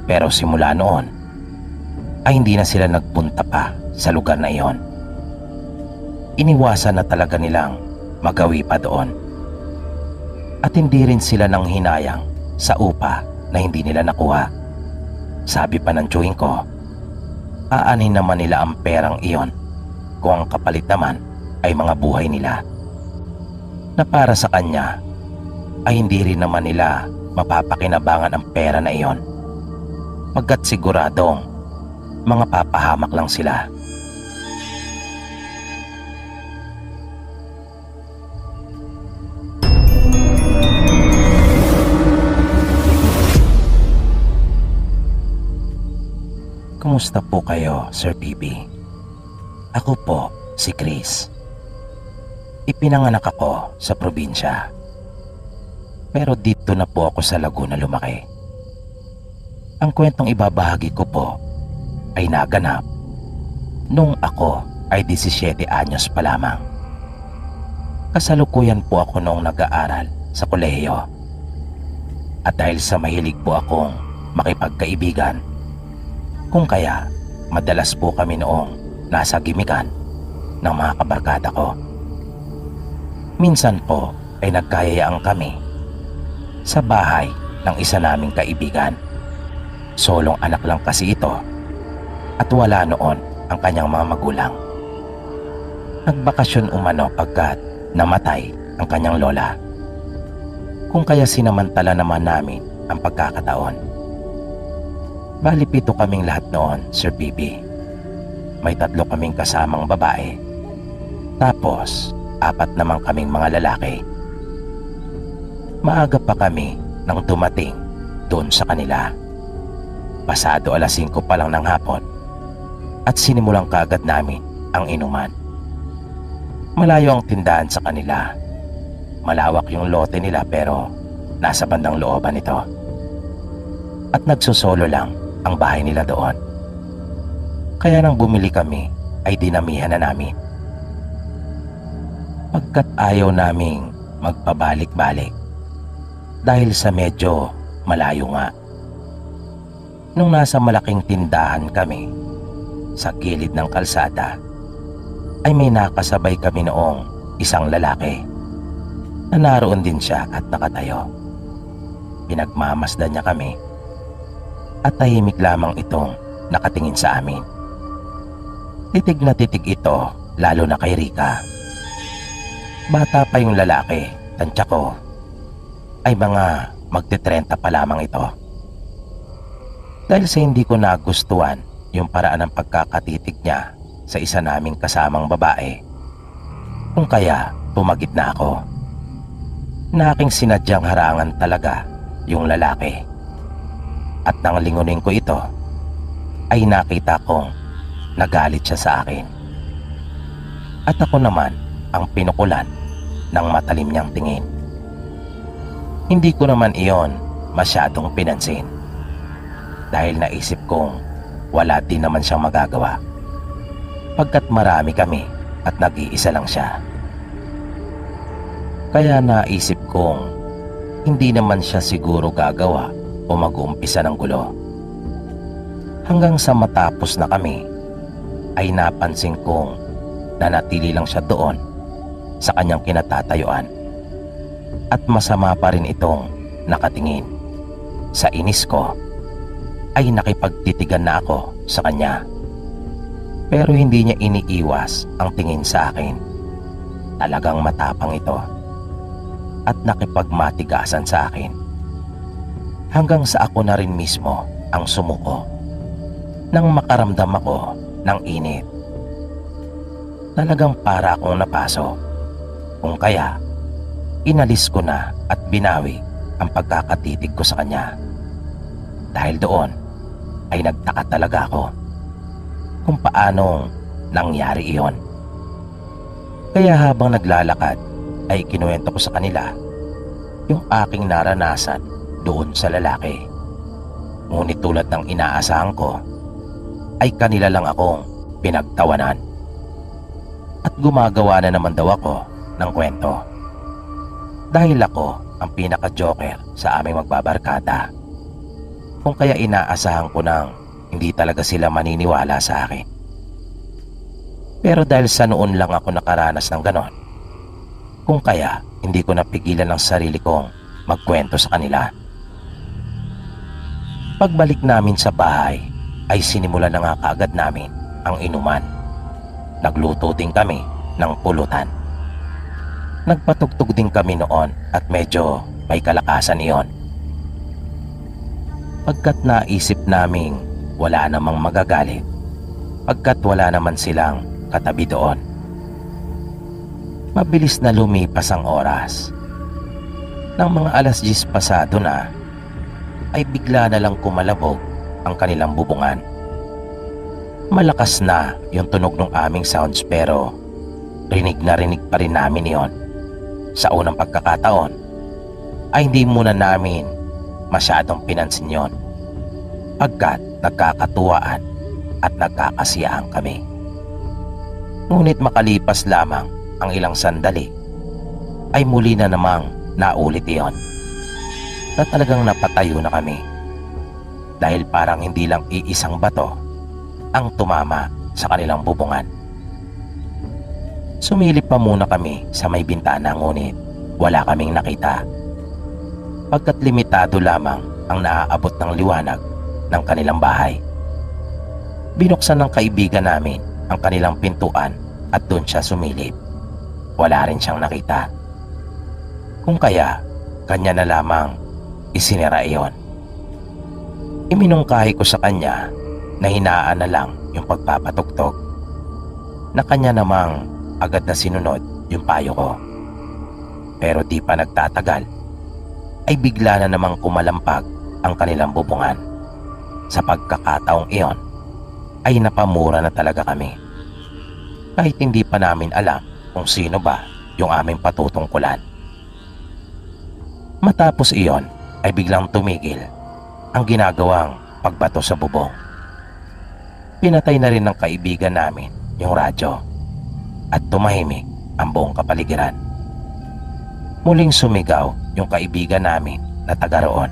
pero simula noon ay hindi na sila nagpunta pa sa lugar na iyon. Iniwasan na talaga nilang magawi pa doon, at hindi rin sila nang hinayang sa upa na hindi nila nakuha. Sabi pa ng tiyuhin ko, aanin naman nila ang perang iyon kung ang kapalit naman ay mga buhay nila, na para sa kanya ay hindi rin naman nila mapapakinabangan ang pera na iyon, pagkat siguradong mga papahamak lang sila. Kumusta po kayo, Sir PB? Ako po, si Chris. Ipinanganak ako sa probinsya. Pero dito na po ako sa Laguna lumaki. Ang kwentong ibabahagi ko po ay naganap nung ako ay 17 anyos pa lamang. Kasalukuyan po ako noong nag-aaral sa kolehiyo. At dahil sa mahilig po akong makipagkaibigan, kung kaya madalas po kami noong nasa gimikan ng mga kabarkada ko. Minsan po ay nagkayayaan kami sa bahay ng isa naming kaibigan. Solong anak lang kasi ito at wala noon ang kanyang mga magulang. Nagbakasyon umano pagkat namatay ang kanyang lola. Kung kaya sinamantala naman namin ang pagkakataon. Bali 7 kaming lahat noon, Sir PB. May 3 kaming kasamang babae. Tapos 4 naman kaming mga lalaki. Maaga pa kami nang dumating doon sa kanila. Pasado 5:00 pa lang ng hapon at sinimulang kaagad namin ang inuman. Malayo ang tindahan sa kanila. Malawak yung lote nila pero nasa bandang looban ito. At nagsusolo lang ang bahay nila doon. Kaya nang bumili kami ay dinamihan na namin. Pagkat ayaw naming magpabalik-balik dahil sa medyo malayo nga. Nung nasa malaking tindahan kami sa gilid ng kalsada ay may nakasabay kami noong isang lalaki na naroon din siya at nakatayo. Pinagmamasdan niya kami at tahimik lamang itong nakatingin sa amin. Titig na titig ito lalo na kay Rika. Bata pa yung lalaki, tansya ko ay mga magte-30 pa lamang ito. Dahil sa hindi ko nagustuhan yung paraan ng pagkakatitig niya sa isa naming kasamang babae, kung kaya tumagit na ako. Na aking sinadyang harangan talaga yung lalaki. At nang lingunin ko ito, ay nakita kong nagalit siya sa akin. At ako naman ang pinukulan ng matalim niyang tingin. Hindi ko naman iyon masyadong pinansin. Dahil naisip kong wala din naman siyang magagawa. Pagkat marami kami at nag-iisa lang siya. Kaya naisip kong hindi naman siya siguro gagawa o mag-uumpisa ng gulo. Hanggang sa matapos na kami ay napansin kong nanatili lang siya doon sa kanyang kinatatayuan at masama pa rin itong nakatingin. Sa inis ko ay nakipagtitigan na ako sa kanya, pero hindi niya iniiwas ang tingin sa akin. Talagang matapang ito at nakipagmatigasan sa akin. Hanggang sa ako na rin mismo ang sumuko nang makaramdam ako ng init. Talagang para akong napaso. Kung kaya, inalis ko na at binawi ang pagkakatitig ko sa kanya. Dahil doon ay nagtaka talaga ako kung paanong nangyari iyon. Kaya habang naglalakad ay kinuwento ko sa kanila yung aking naranasan doon sa lalaki. Ngunit tulad ng inaasahan ko ay kanila lang akong pinagtawanan. At gumagawa na naman daw ako ng kwento. Dahil ako ang pinaka-joker sa aming magbabarkada. Kung kaya inaasahan ko nang hindi talaga sila maniniwala sa akin. Pero dahil sa noon lang ako nakaranas ng ganon, kung kaya hindi ko napigilan ang sarili kong magkwento sa kanila. Pagbalik namin sa bahay ay sinimulan na nga kaagad namin ang inuman. Nagluto din kami ng pulutan. Nagpatugtog din kami noon at medyo may kalakasan iyon. Pagkat naisip naming wala namang magagalit pagkat wala naman silang katabi doon. Mabilis na lumipas ang oras. Nang mga 10:00 pasado na, ay bigla na lang kumalabog ang kanilang bubungan. Malakas na yung tunog ng aming sounds pero rinig na rinig pa rin namin yon. Sa unang pagkakataon ay hindi muna namin masyadong pinansin yon pagkat nagkakatuwaan at nagkakasiyahan kami. Ngunit makalipas lamang ang ilang sandali ay muli na namang naulit iyon na talagang napatayo na kami dahil parang hindi lang iisang bato ang tumama sa kanilang bubungan. Sumilip pa muna kami sa may bintana ngunit wala kaming nakita pagkat limitado lamang ang naaabot ng liwanag ng kanilang bahay. Binuksan ng kaibigan namin ang kanilang pintuan at doon siya sumilip. Wala rin siyang nakita. Kung kaya, kanya na lamang isinira iyon. Iminungkahi ko sa kanya na hinaan na lang yung pagpapatugtog na kanya namang agad na sinunod yung payo ko. Pero di pa nagtatagal ay bigla na namang kumalampag ang kanilang bubungan. Sa pagkakataong iyon ay napamura na talaga kami. Kahit hindi pa namin alam kung sino ba yung aming patutungkulan. Matapos iyon ay biglang tumigil ang ginagawang pagbato sa bubong. Pinatay na rin ng kaibigan namin yung radyo at tumahimik ang buong kapaligiran. Muling sumigaw yung kaibigan namin na taga roon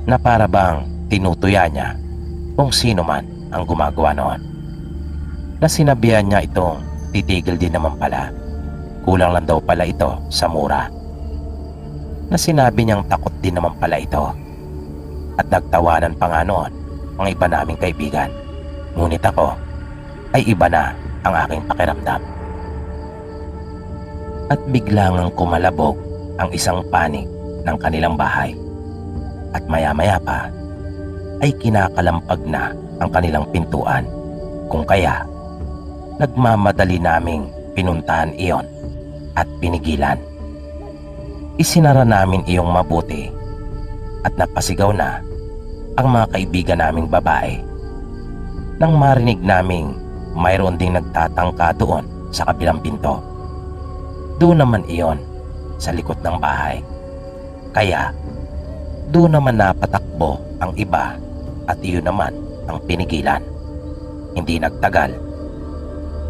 na para bang tinutuya niya kung sino man ang gumagawa noon. Na sinabihan niya itong titigil din naman pala. Kulang lang daw pala ito sa mura. Na sinabi niyang takot din naman pala ito. At nagtawanan pa nga noon ang iba naming kaibigan. Ngunit ako ay iba na ang aking pakiramdam. At biglang kumalabog ang isang panig ng kanilang bahay. At maya-maya pa ay kinakalampag na ang kanilang pintuan. Kung kaya, nagmamadali naming pinuntahan iyon at pinigilan. Isinara namin iyong mabuti at napasigaw na ang mga kaibigan naming babae. Nang marinig naming mayroon ding nagtatangka doon sa kabilang pinto. Doon naman iyon sa likod ng bahay. Kaya doon naman napatakbo ang iba at iyon naman ang pinigilan. Hindi nagtagal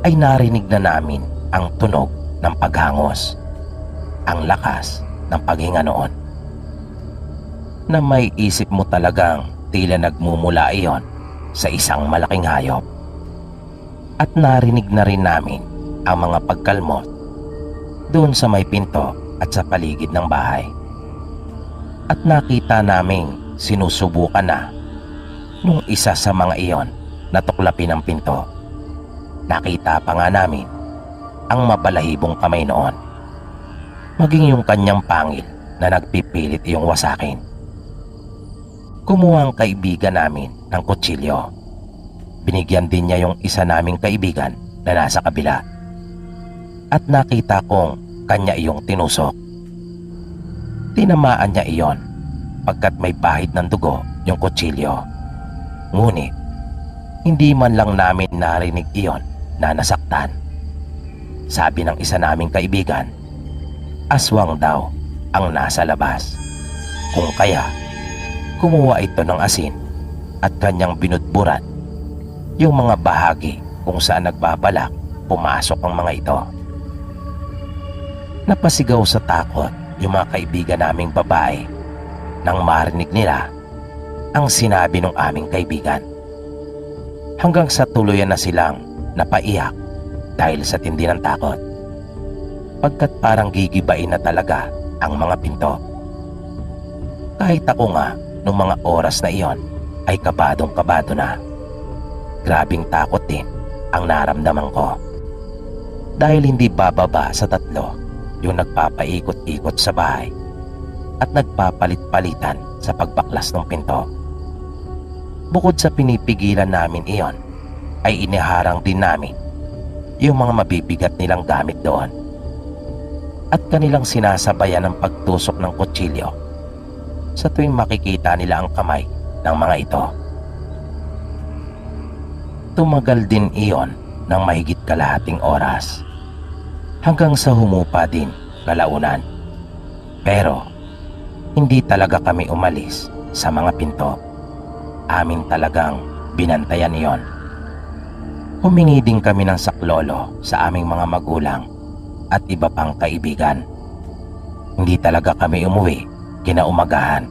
ay narinig na namin ang tunog ng paghangos, ang lakas ng paghinga noon. Na may isip mo talagang tila nagmumula iyon sa isang malaking hayop. At narinig na rin namin ang mga pagkalmot doon sa may pinto at sa paligid ng bahay. At nakita naming sinusubukan na nung isa sa mga iyon na tuklapin ang pinto. Nakita pa nga namin ang mabalahibong kamay noon, maging yung kanyang pangil na nagpipilit iyong wasakin. Kumuha ang kaibigan namin ng kutsilyo. Binigyan din niya yung isa naming kaibigan na nasa kabila. At nakita kong kanya iyong tinusok. Tinamaan niya iyon pagkat may bahid ng dugo yung kutsilyo. Ngunit hindi man lang namin narinig iyon na nasaktan. Sabi ng isa naming kaibigan, aswang daw ang nasa labas. Kung kaya, kumuha ito ng asin at kanyang binudburan yung mga bahagi kung saan nagbabalak pumasok ang mga ito. Napasigaw sa takot yung mga kaibigan naming babae nang marinig nila ang sinabi ng aming kaibigan. Hanggang sa tuluyan na silang napaiyak dahil sa tindi ng takot. Pagkat parang gigibain na talaga ang mga pinto. Kahit ako nga nung mga oras na iyon ay kabadong-kabado na. Grabing takot din ang naramdaman ko. Dahil hindi bababa sa 3 yung nagpapaikot-ikot sa bahay at nagpapalit-palitan sa pagbaklas ng pinto. bukod sa pinipigilan namin iyon, ay iniharang din namin yung mga mabibigat nilang gamit doon at kanilang sinasabayan ng pagtusok ng kutsilyo sa tuwing makikita nila ang kamay ng mga ito. Tumagal din iyon ng mahigit kalahating oras hanggang sa humupa din kalaunan. Pero hindi talaga kami umalis sa mga pinto. Amin talagang binantayan iyon. Humingi din kami ng saklolo sa aming mga magulang at iba pang kaibigan. Hindi talaga kami umuwi kinaumagahan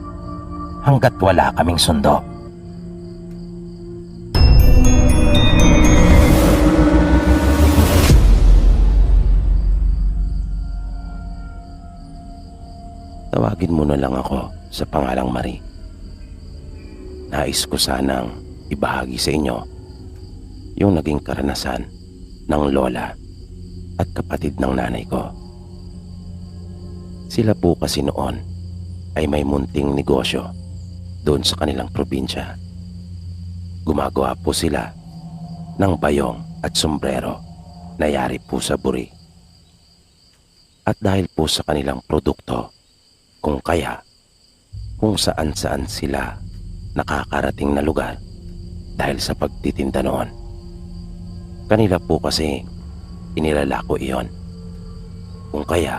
hanggat wala kaming sundo. Tawagin mo na lang ako sa pangalang Marie. Nais ko sanang ibahagi sa inyo yung naging karanasan ng lola at kapatid ng nanay ko. Sila po kasi noon ay may munting negosyo doon sa kanilang probinsya. Gumagawa po sila ng bayong at sombrero na yari po sa buri. At dahil po sa kanilang produkto, kung kaya, kung saan-saan sila nakakarating na lugar dahil sa pagtitinda noon. Kanila po kasi inilalako iyon. Kung kaya,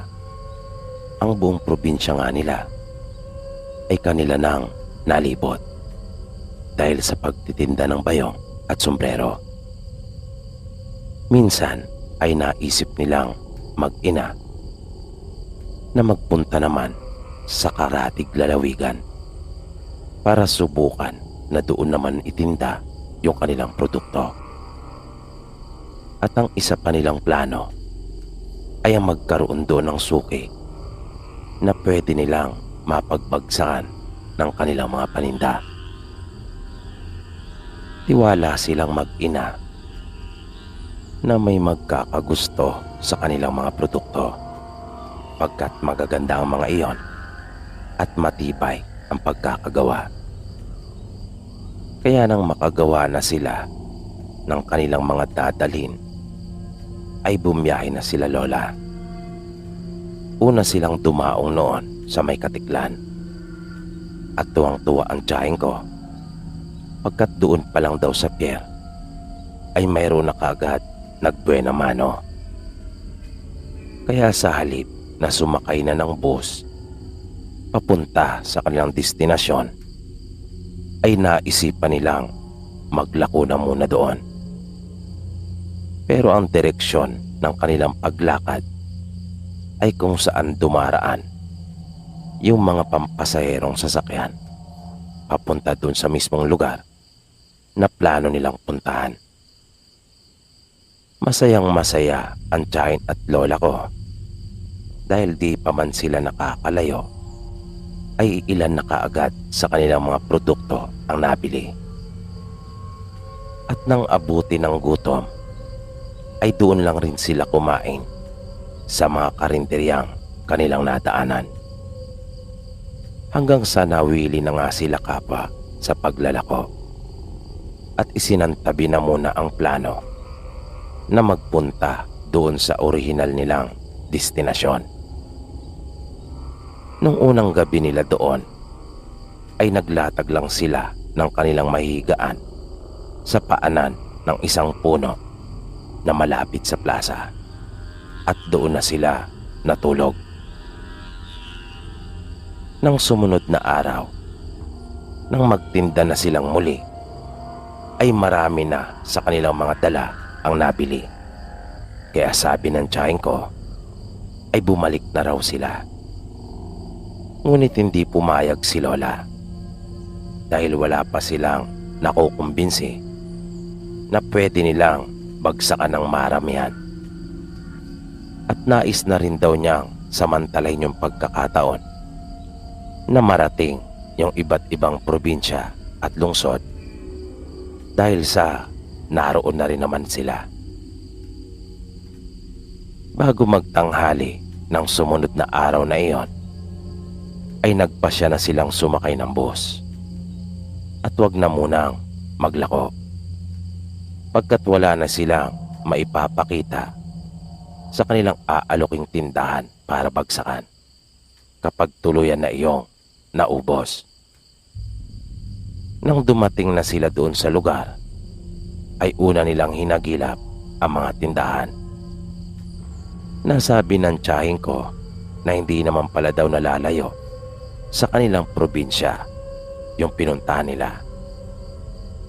ang buong probinsya nga nila ay kanila nang nalibot dahil sa pagtitinda ng bayong at sombrero. Minsan ay naisip nilang mag-ina na magpunta naman sa karatig lalawigan para subukan na doon naman itinda yung kanilang produkto. At ang isa pa nilang plano ay ang magkaroon doon ng suki na pwede nilang mapagbagsakan ng kanilang mga paninda. Tiwala silang mag-ina na may magkakagusto sa kanilang mga produkto pagkat magaganda ang mga iyon at matibay ang pagkakagawa. Kaya nang makagawa na sila ng kanilang mga dadalhin, ay bumiyahe na sila lola. Una silang dumaong noon sa may Katiklan. At tuwang-tuwa ang tiyahing ko pagkat doon pa lang daw sa pier ay mayroon na kagad nagbuena mano. Kaya sa halip na sumakay na ng bus papunta sa kanilang destinasyon, ay naisipan nilang maglako na muna doon. Pero ang direksyon ng kanilang paglakad ay kung saan dumaraan yung mga pampasaherong sasakyan papunta doon sa mismong lugar na plano nilang puntahan. Masayang masaya ang tiyahin at lola ko dahil di pa man sila nakakalayo ay ilan na kaagad sa kanilang mga produkto ang nabili. At nang abuti ng gutom ay doon lang rin sila kumain sa mga karinderyang kanilang nadaanan. Hanggang sa nawili na nga sila kapwa sa paglalako at isinantabi na muna ang plano na magpunta doon sa orihinal nilang destinasyon. Nung unang gabi nila doon ay naglatag lang sila ng kanilang mahihigaan sa paanan ng isang puno na malapit sa plaza at doon na sila natulog. Nang sumunod na araw, nang magtinda na silang muli, ay marami na sa kanilang mga dala ang nabili. Kaya sabi ng tiyahing ko ay bumalik na raw sila. Ngunit hindi pumayag si lola dahil wala pa silang nakukumbinsi na pwede nilang bagsakan ng maramihan. At nais na rin daw niyang samantalahin yung pagkakataon na marating yung iba't ibang probinsya at lungsod dahil sa naroon na rin naman sila. Bago magtanghali ng sumunod na araw na iyon, ay nagpasya na silang sumakay ng bus at wag na munang maglako. Pagkat wala na silang maipapakita sa kanilang aaloking tindahan para bagsakan kapag tuluyan na iyong naubos. Nang dumating na sila doon sa lugar, ay una nilang hinagilap ang mga tindahan. Nasabi ng tiyahin ko na hindi naman pala daw nalalayo sa kanilang probinsya yung pinuntahan nila.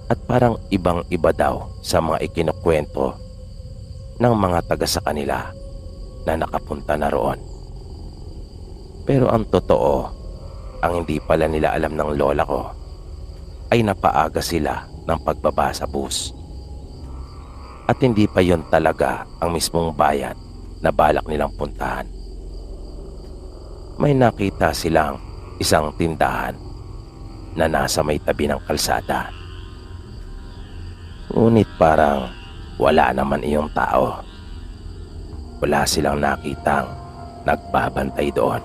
At parang ibang-iba daw sa mga ikinukwento ng mga taga sa kanila na nakapunta na roon. Pero ang totoo, ang hindi pala nila alam ng lola ko ay napaaga sila ng pagbaba sa bus. At hindi pa yon talaga ang mismong bayan na balak nilang puntahan. May nakita silang isang tindahan na nasa may tabi ng kalsada. Ngunit parang wala naman iyong tao. Wala silang nakitang nagbabantay doon.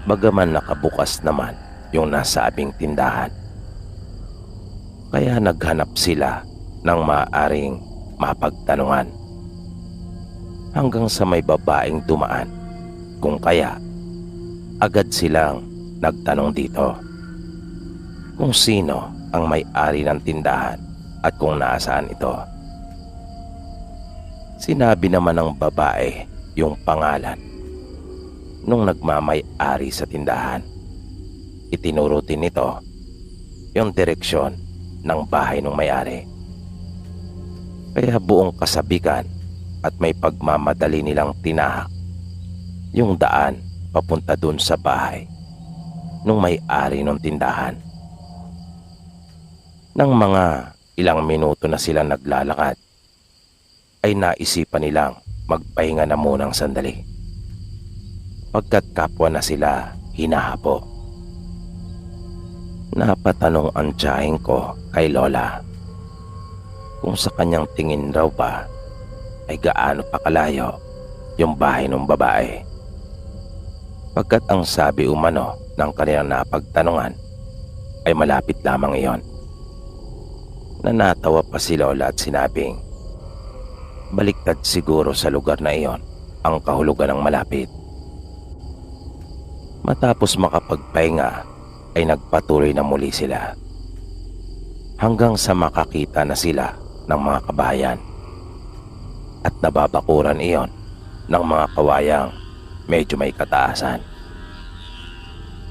Bagaman nakabukas naman yung nasabing tindahan. Kaya naghanap sila ng maaaring mapagtanungan. Hanggang sa may babaeng dumaan. Kung kaya, agad silang nagtanong dito kung sino ang may-ari ng tindahan at kung nasaan ito. Sinabi naman ng babae yung pangalan nung nagmamay-ari sa tindahan. Itinuro din nito yung direksyon ng bahay ng may-ari. Kaya buong kasabikan at may pagmamadali nilang tinahak yung daan papunta dun sa bahay nung may-ari ng tindahan. Nang mga ilang minuto na silang naglalakad, ay naisipan nilang magpahinga na munang sandali. Pagkat kapwa na sila hinahapo. Napatanong ang tiyahin ko kay lola kung sa kanyang tingin raw ba ay gaano pa kalayo yung bahay ng babae. Pagkat ang sabi umano ng kanilang napagtanungan ay malapit lamang iyon. Nanatawa pa si lola at sinabing baliktad siguro sa lugar na iyon ang kahulugan ng malapit. Matapos makapagpahinga ay nagpatuloy na muli sila hanggang sa makakita na sila ng mga kabayan at nababakuran iyon ng mga kawayang medyo may kataasan.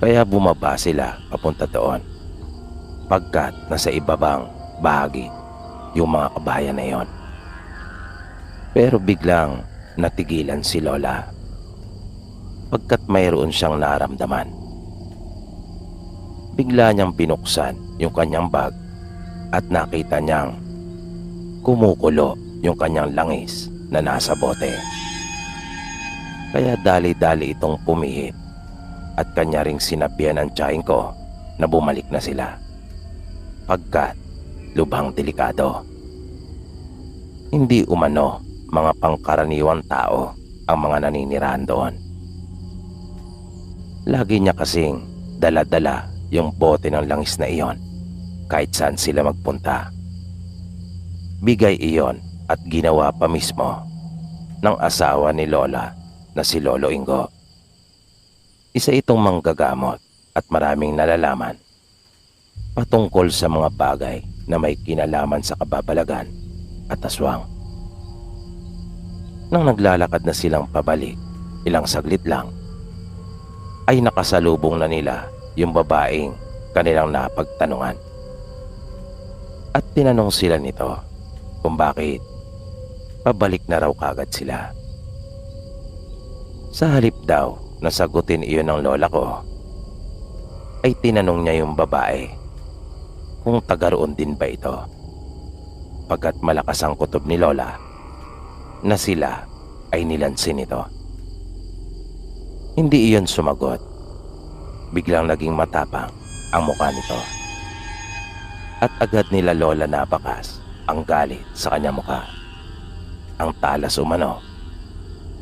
Kaya bumaba sila papunta doon pagkat nasa ibabang bahagi yung mga kabayan na iyon. Pero biglang natigilan si lola pagkat mayroon siyang naramdaman. Bigla niyang binuksan yung kanyang bag at nakita niyang kumukulo yung kanyang langis na nasa bote. Kaya dali-dali itong pumihit at kanya ring sinabihan ng tiyahin ko na bumalik na sila pagkat lubhang delikado. Hindi umano mga pangkaraniwang tao ang mga naninirahan doon. Lagi niya kasing dala-dala yung bote ng langis na iyon kahit saan sila magpunta. Bigay iyon at ginawa pa mismo ng asawa ni lola na si Lolo Ingo. Isa itong manggagamot at maraming nalalaman patungkol sa mga bagay na may kinalaman sa kababalagan at aswang. Nang naglalakad na silang pabalik, ilang saglit lang, ay nakasalubong na nila yung babaeng kanilang napagtanungan. At tinanong sila nito kung bakit pabalik na raw kagad sila. Sa halip daw na sagutin iyon ng lola ko, ay tinanong niya yung babae kung taga roon din ba ito. Pagkat malakas ang kutob ni lola na sila ay nilansin ito. Hindi iyon sumagot. Biglang naging matapang ang mukha nito. At agad nila lola nabakas ang galit sa kanyang mukha. Ang talas umano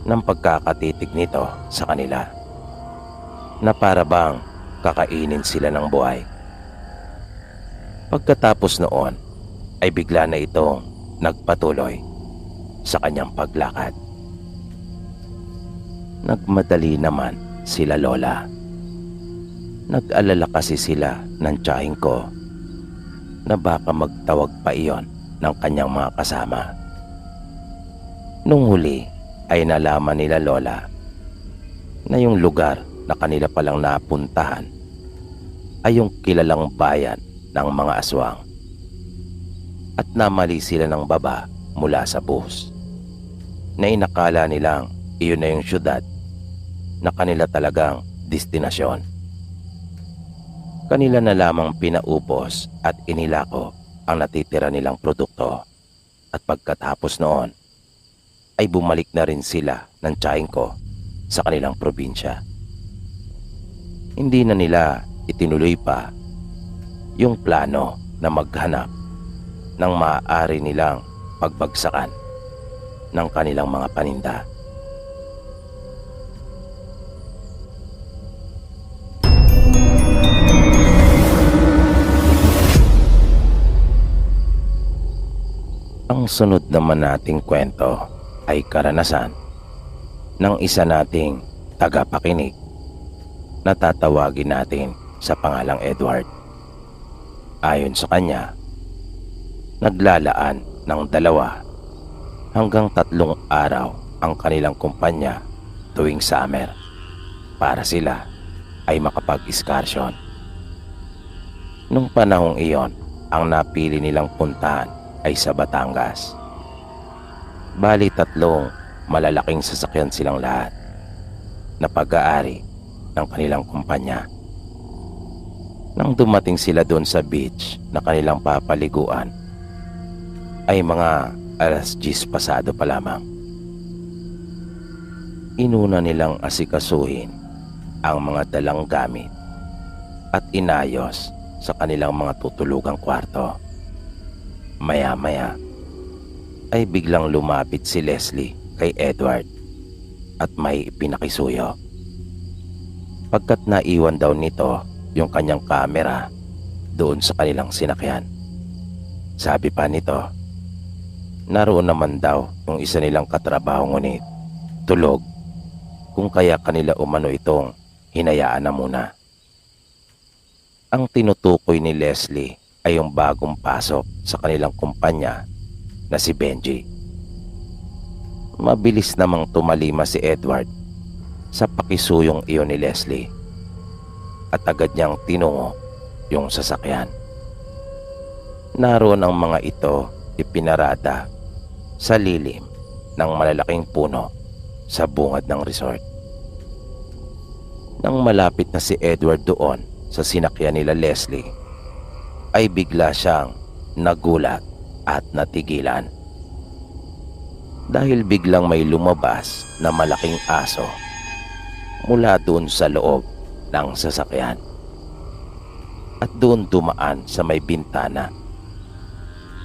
ng pagkakatitig nito sa kanila na para bang kakainin sila ng buhay. Pagkatapos noon ay bigla na itong nagpatuloy sa kanyang paglakad. Nagmadali naman sila lola. Nag-alala kasi sila ng tiyahin ko na baka magtawag pa iyon ng kanyang mga kasama. Nung huli ay nalaman nila lola na yung lugar na kanila palang napuntahan ay yung kilalang bayan ng mga aswang. At namali sila ng baba mula sa bus na inakala nilang iyon na yung syudad na kanila talagang destinasyon. Kanila na lamang pinaubos at inilako ang natitira nilang produkto. At pagkatapos noon ay bumalik na rin sila ng tiyahin ko sa kanilang probinsya. Hindi na nila itinuloy pa yung plano na maghanap ng maaari nilang pagbagsakan ng kanilang mga paninda. Ang sunod naman nating kwento ay karanasan ng isa nating tagapakinig na tatawagin natin sa pangalang Edward. Ayon sa kanya, naglalaan ng 2 hanggang 3 araw ang kanilang kumpanya tuwing summer para sila ay makapag-excursion. Nung panahong iyon, ang napili nilang puntahan ay sa Batangas. Bali 3 malalaking sasakyan silang lahat na pag-aari ng kanilang kumpanya. Nang dumating sila doon sa beach na kanilang papaliguan ay mga 10:00 pasado pa lamang. Inuna nilang asikasuhin ang mga dalang gamit at inayos sa kanilang mga tutulugang kwarto. Maya-maya ay biglang lumapit si Leslie kay Edward at may pinakisuyo. Pagkat naiwan daw nito yung kanyang kamera doon sa kanilang sinakyan. Sabi pa nito, naroon naman daw yung isa nilang katrabaho ngunit tulog, kung kaya kanila umano itong hinayaan na muna. Ang tinutukoy ni Leslie ay yung bagong pasok sa kanilang kumpanya na si Benji. Mabilis namang tumalima si Edward sa pakisuyong iyon ni Leslie at agad niyang tinungo yung sasakyan. Naroon ang mga ito ipinarada sa lilim ng malalaking puno sa bungad ng resort. Nang malapit na si Edward doon sa sinakyan nila Leslie, ay bigla siyang nagulat at natigilan dahil biglang may lumabas na malaking aso mula doon sa loob ng sasakyan at doon dumaan sa may bintana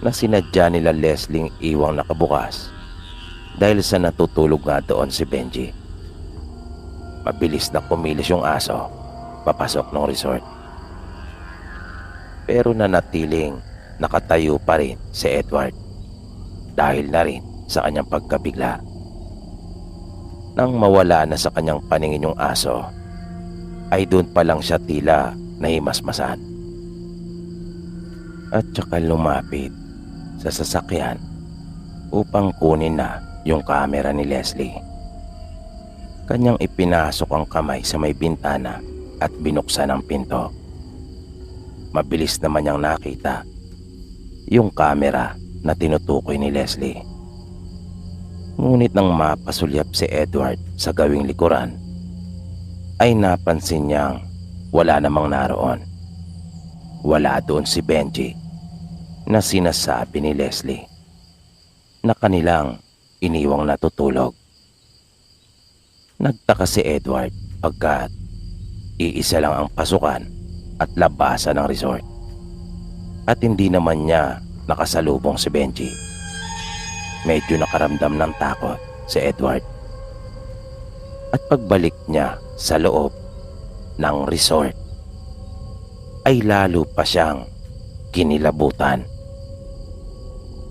na sinadya nila Leslie iwang nakabukas dahil sa natutulog nga doon si Benji. Mabilis na kumilos yung aso papasok ng resort, pero nanatiling nakatayo pa rin si Edward dahil na rin sa kanyang pagkabigla. Nang mawala na sa kanyang paningin yung aso, ay doon pa lang siya tila nahimasmasan at saka lumapit sa sasakyan upang kunin na yung kamera ni Leslie. Kanyang ipinasok ang kamay sa may bintana at binuksan ang pinto. Mabilis naman niyang nakita yung kamera na tinutukoy ni Leslie. Ngunit nang mapasulyap si Edward sa gawing likuran, ay napansin niyang wala namang naroon. Wala doon si Benji na sinasabi ni Leslie na kanilang iniwang natutulog. Nagtaka si Edward pagkat iisa lang ang pasukan at labasan ng resort at hindi naman niya nakasalubong si Benji. Medyo nakaramdam ng takot si Edward at pagbalik niya sa loob ng resort ay lalo pa siyang kinilabutan.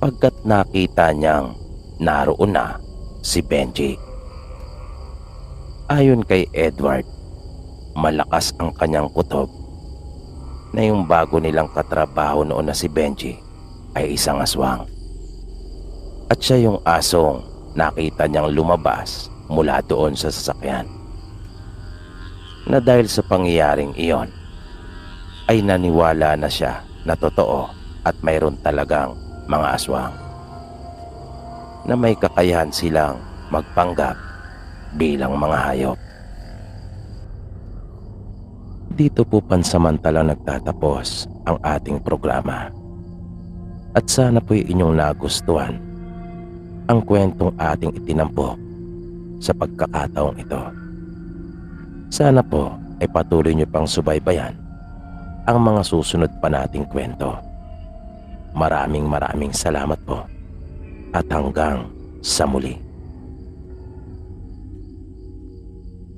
Pagkat nakita niyang naroon na si Benji. Ayon kay Edward, malakas ang kanyang kutob na yung bago nilang katrabaho noon na si Benji ay isang aswang. At siya yung asong nakita niyang lumabas mula doon sa sasakyan. Na dahil sa pangyayaring iyon, ay naniwala na siya na totoo at mayroon talagang mga aswang na may kakayahan silang magpanggap bilang mga hayop. Dito po pansamantalang nagtatapos ang ating programa. At sana po'y inyong nagustuhan ang kwentong ating itinampok sa pagkakataong ito. Sana po ay patuloy niyo pang subaybayan ang mga susunod pa nating kwento. Maraming salamat po at hanggang sa muli.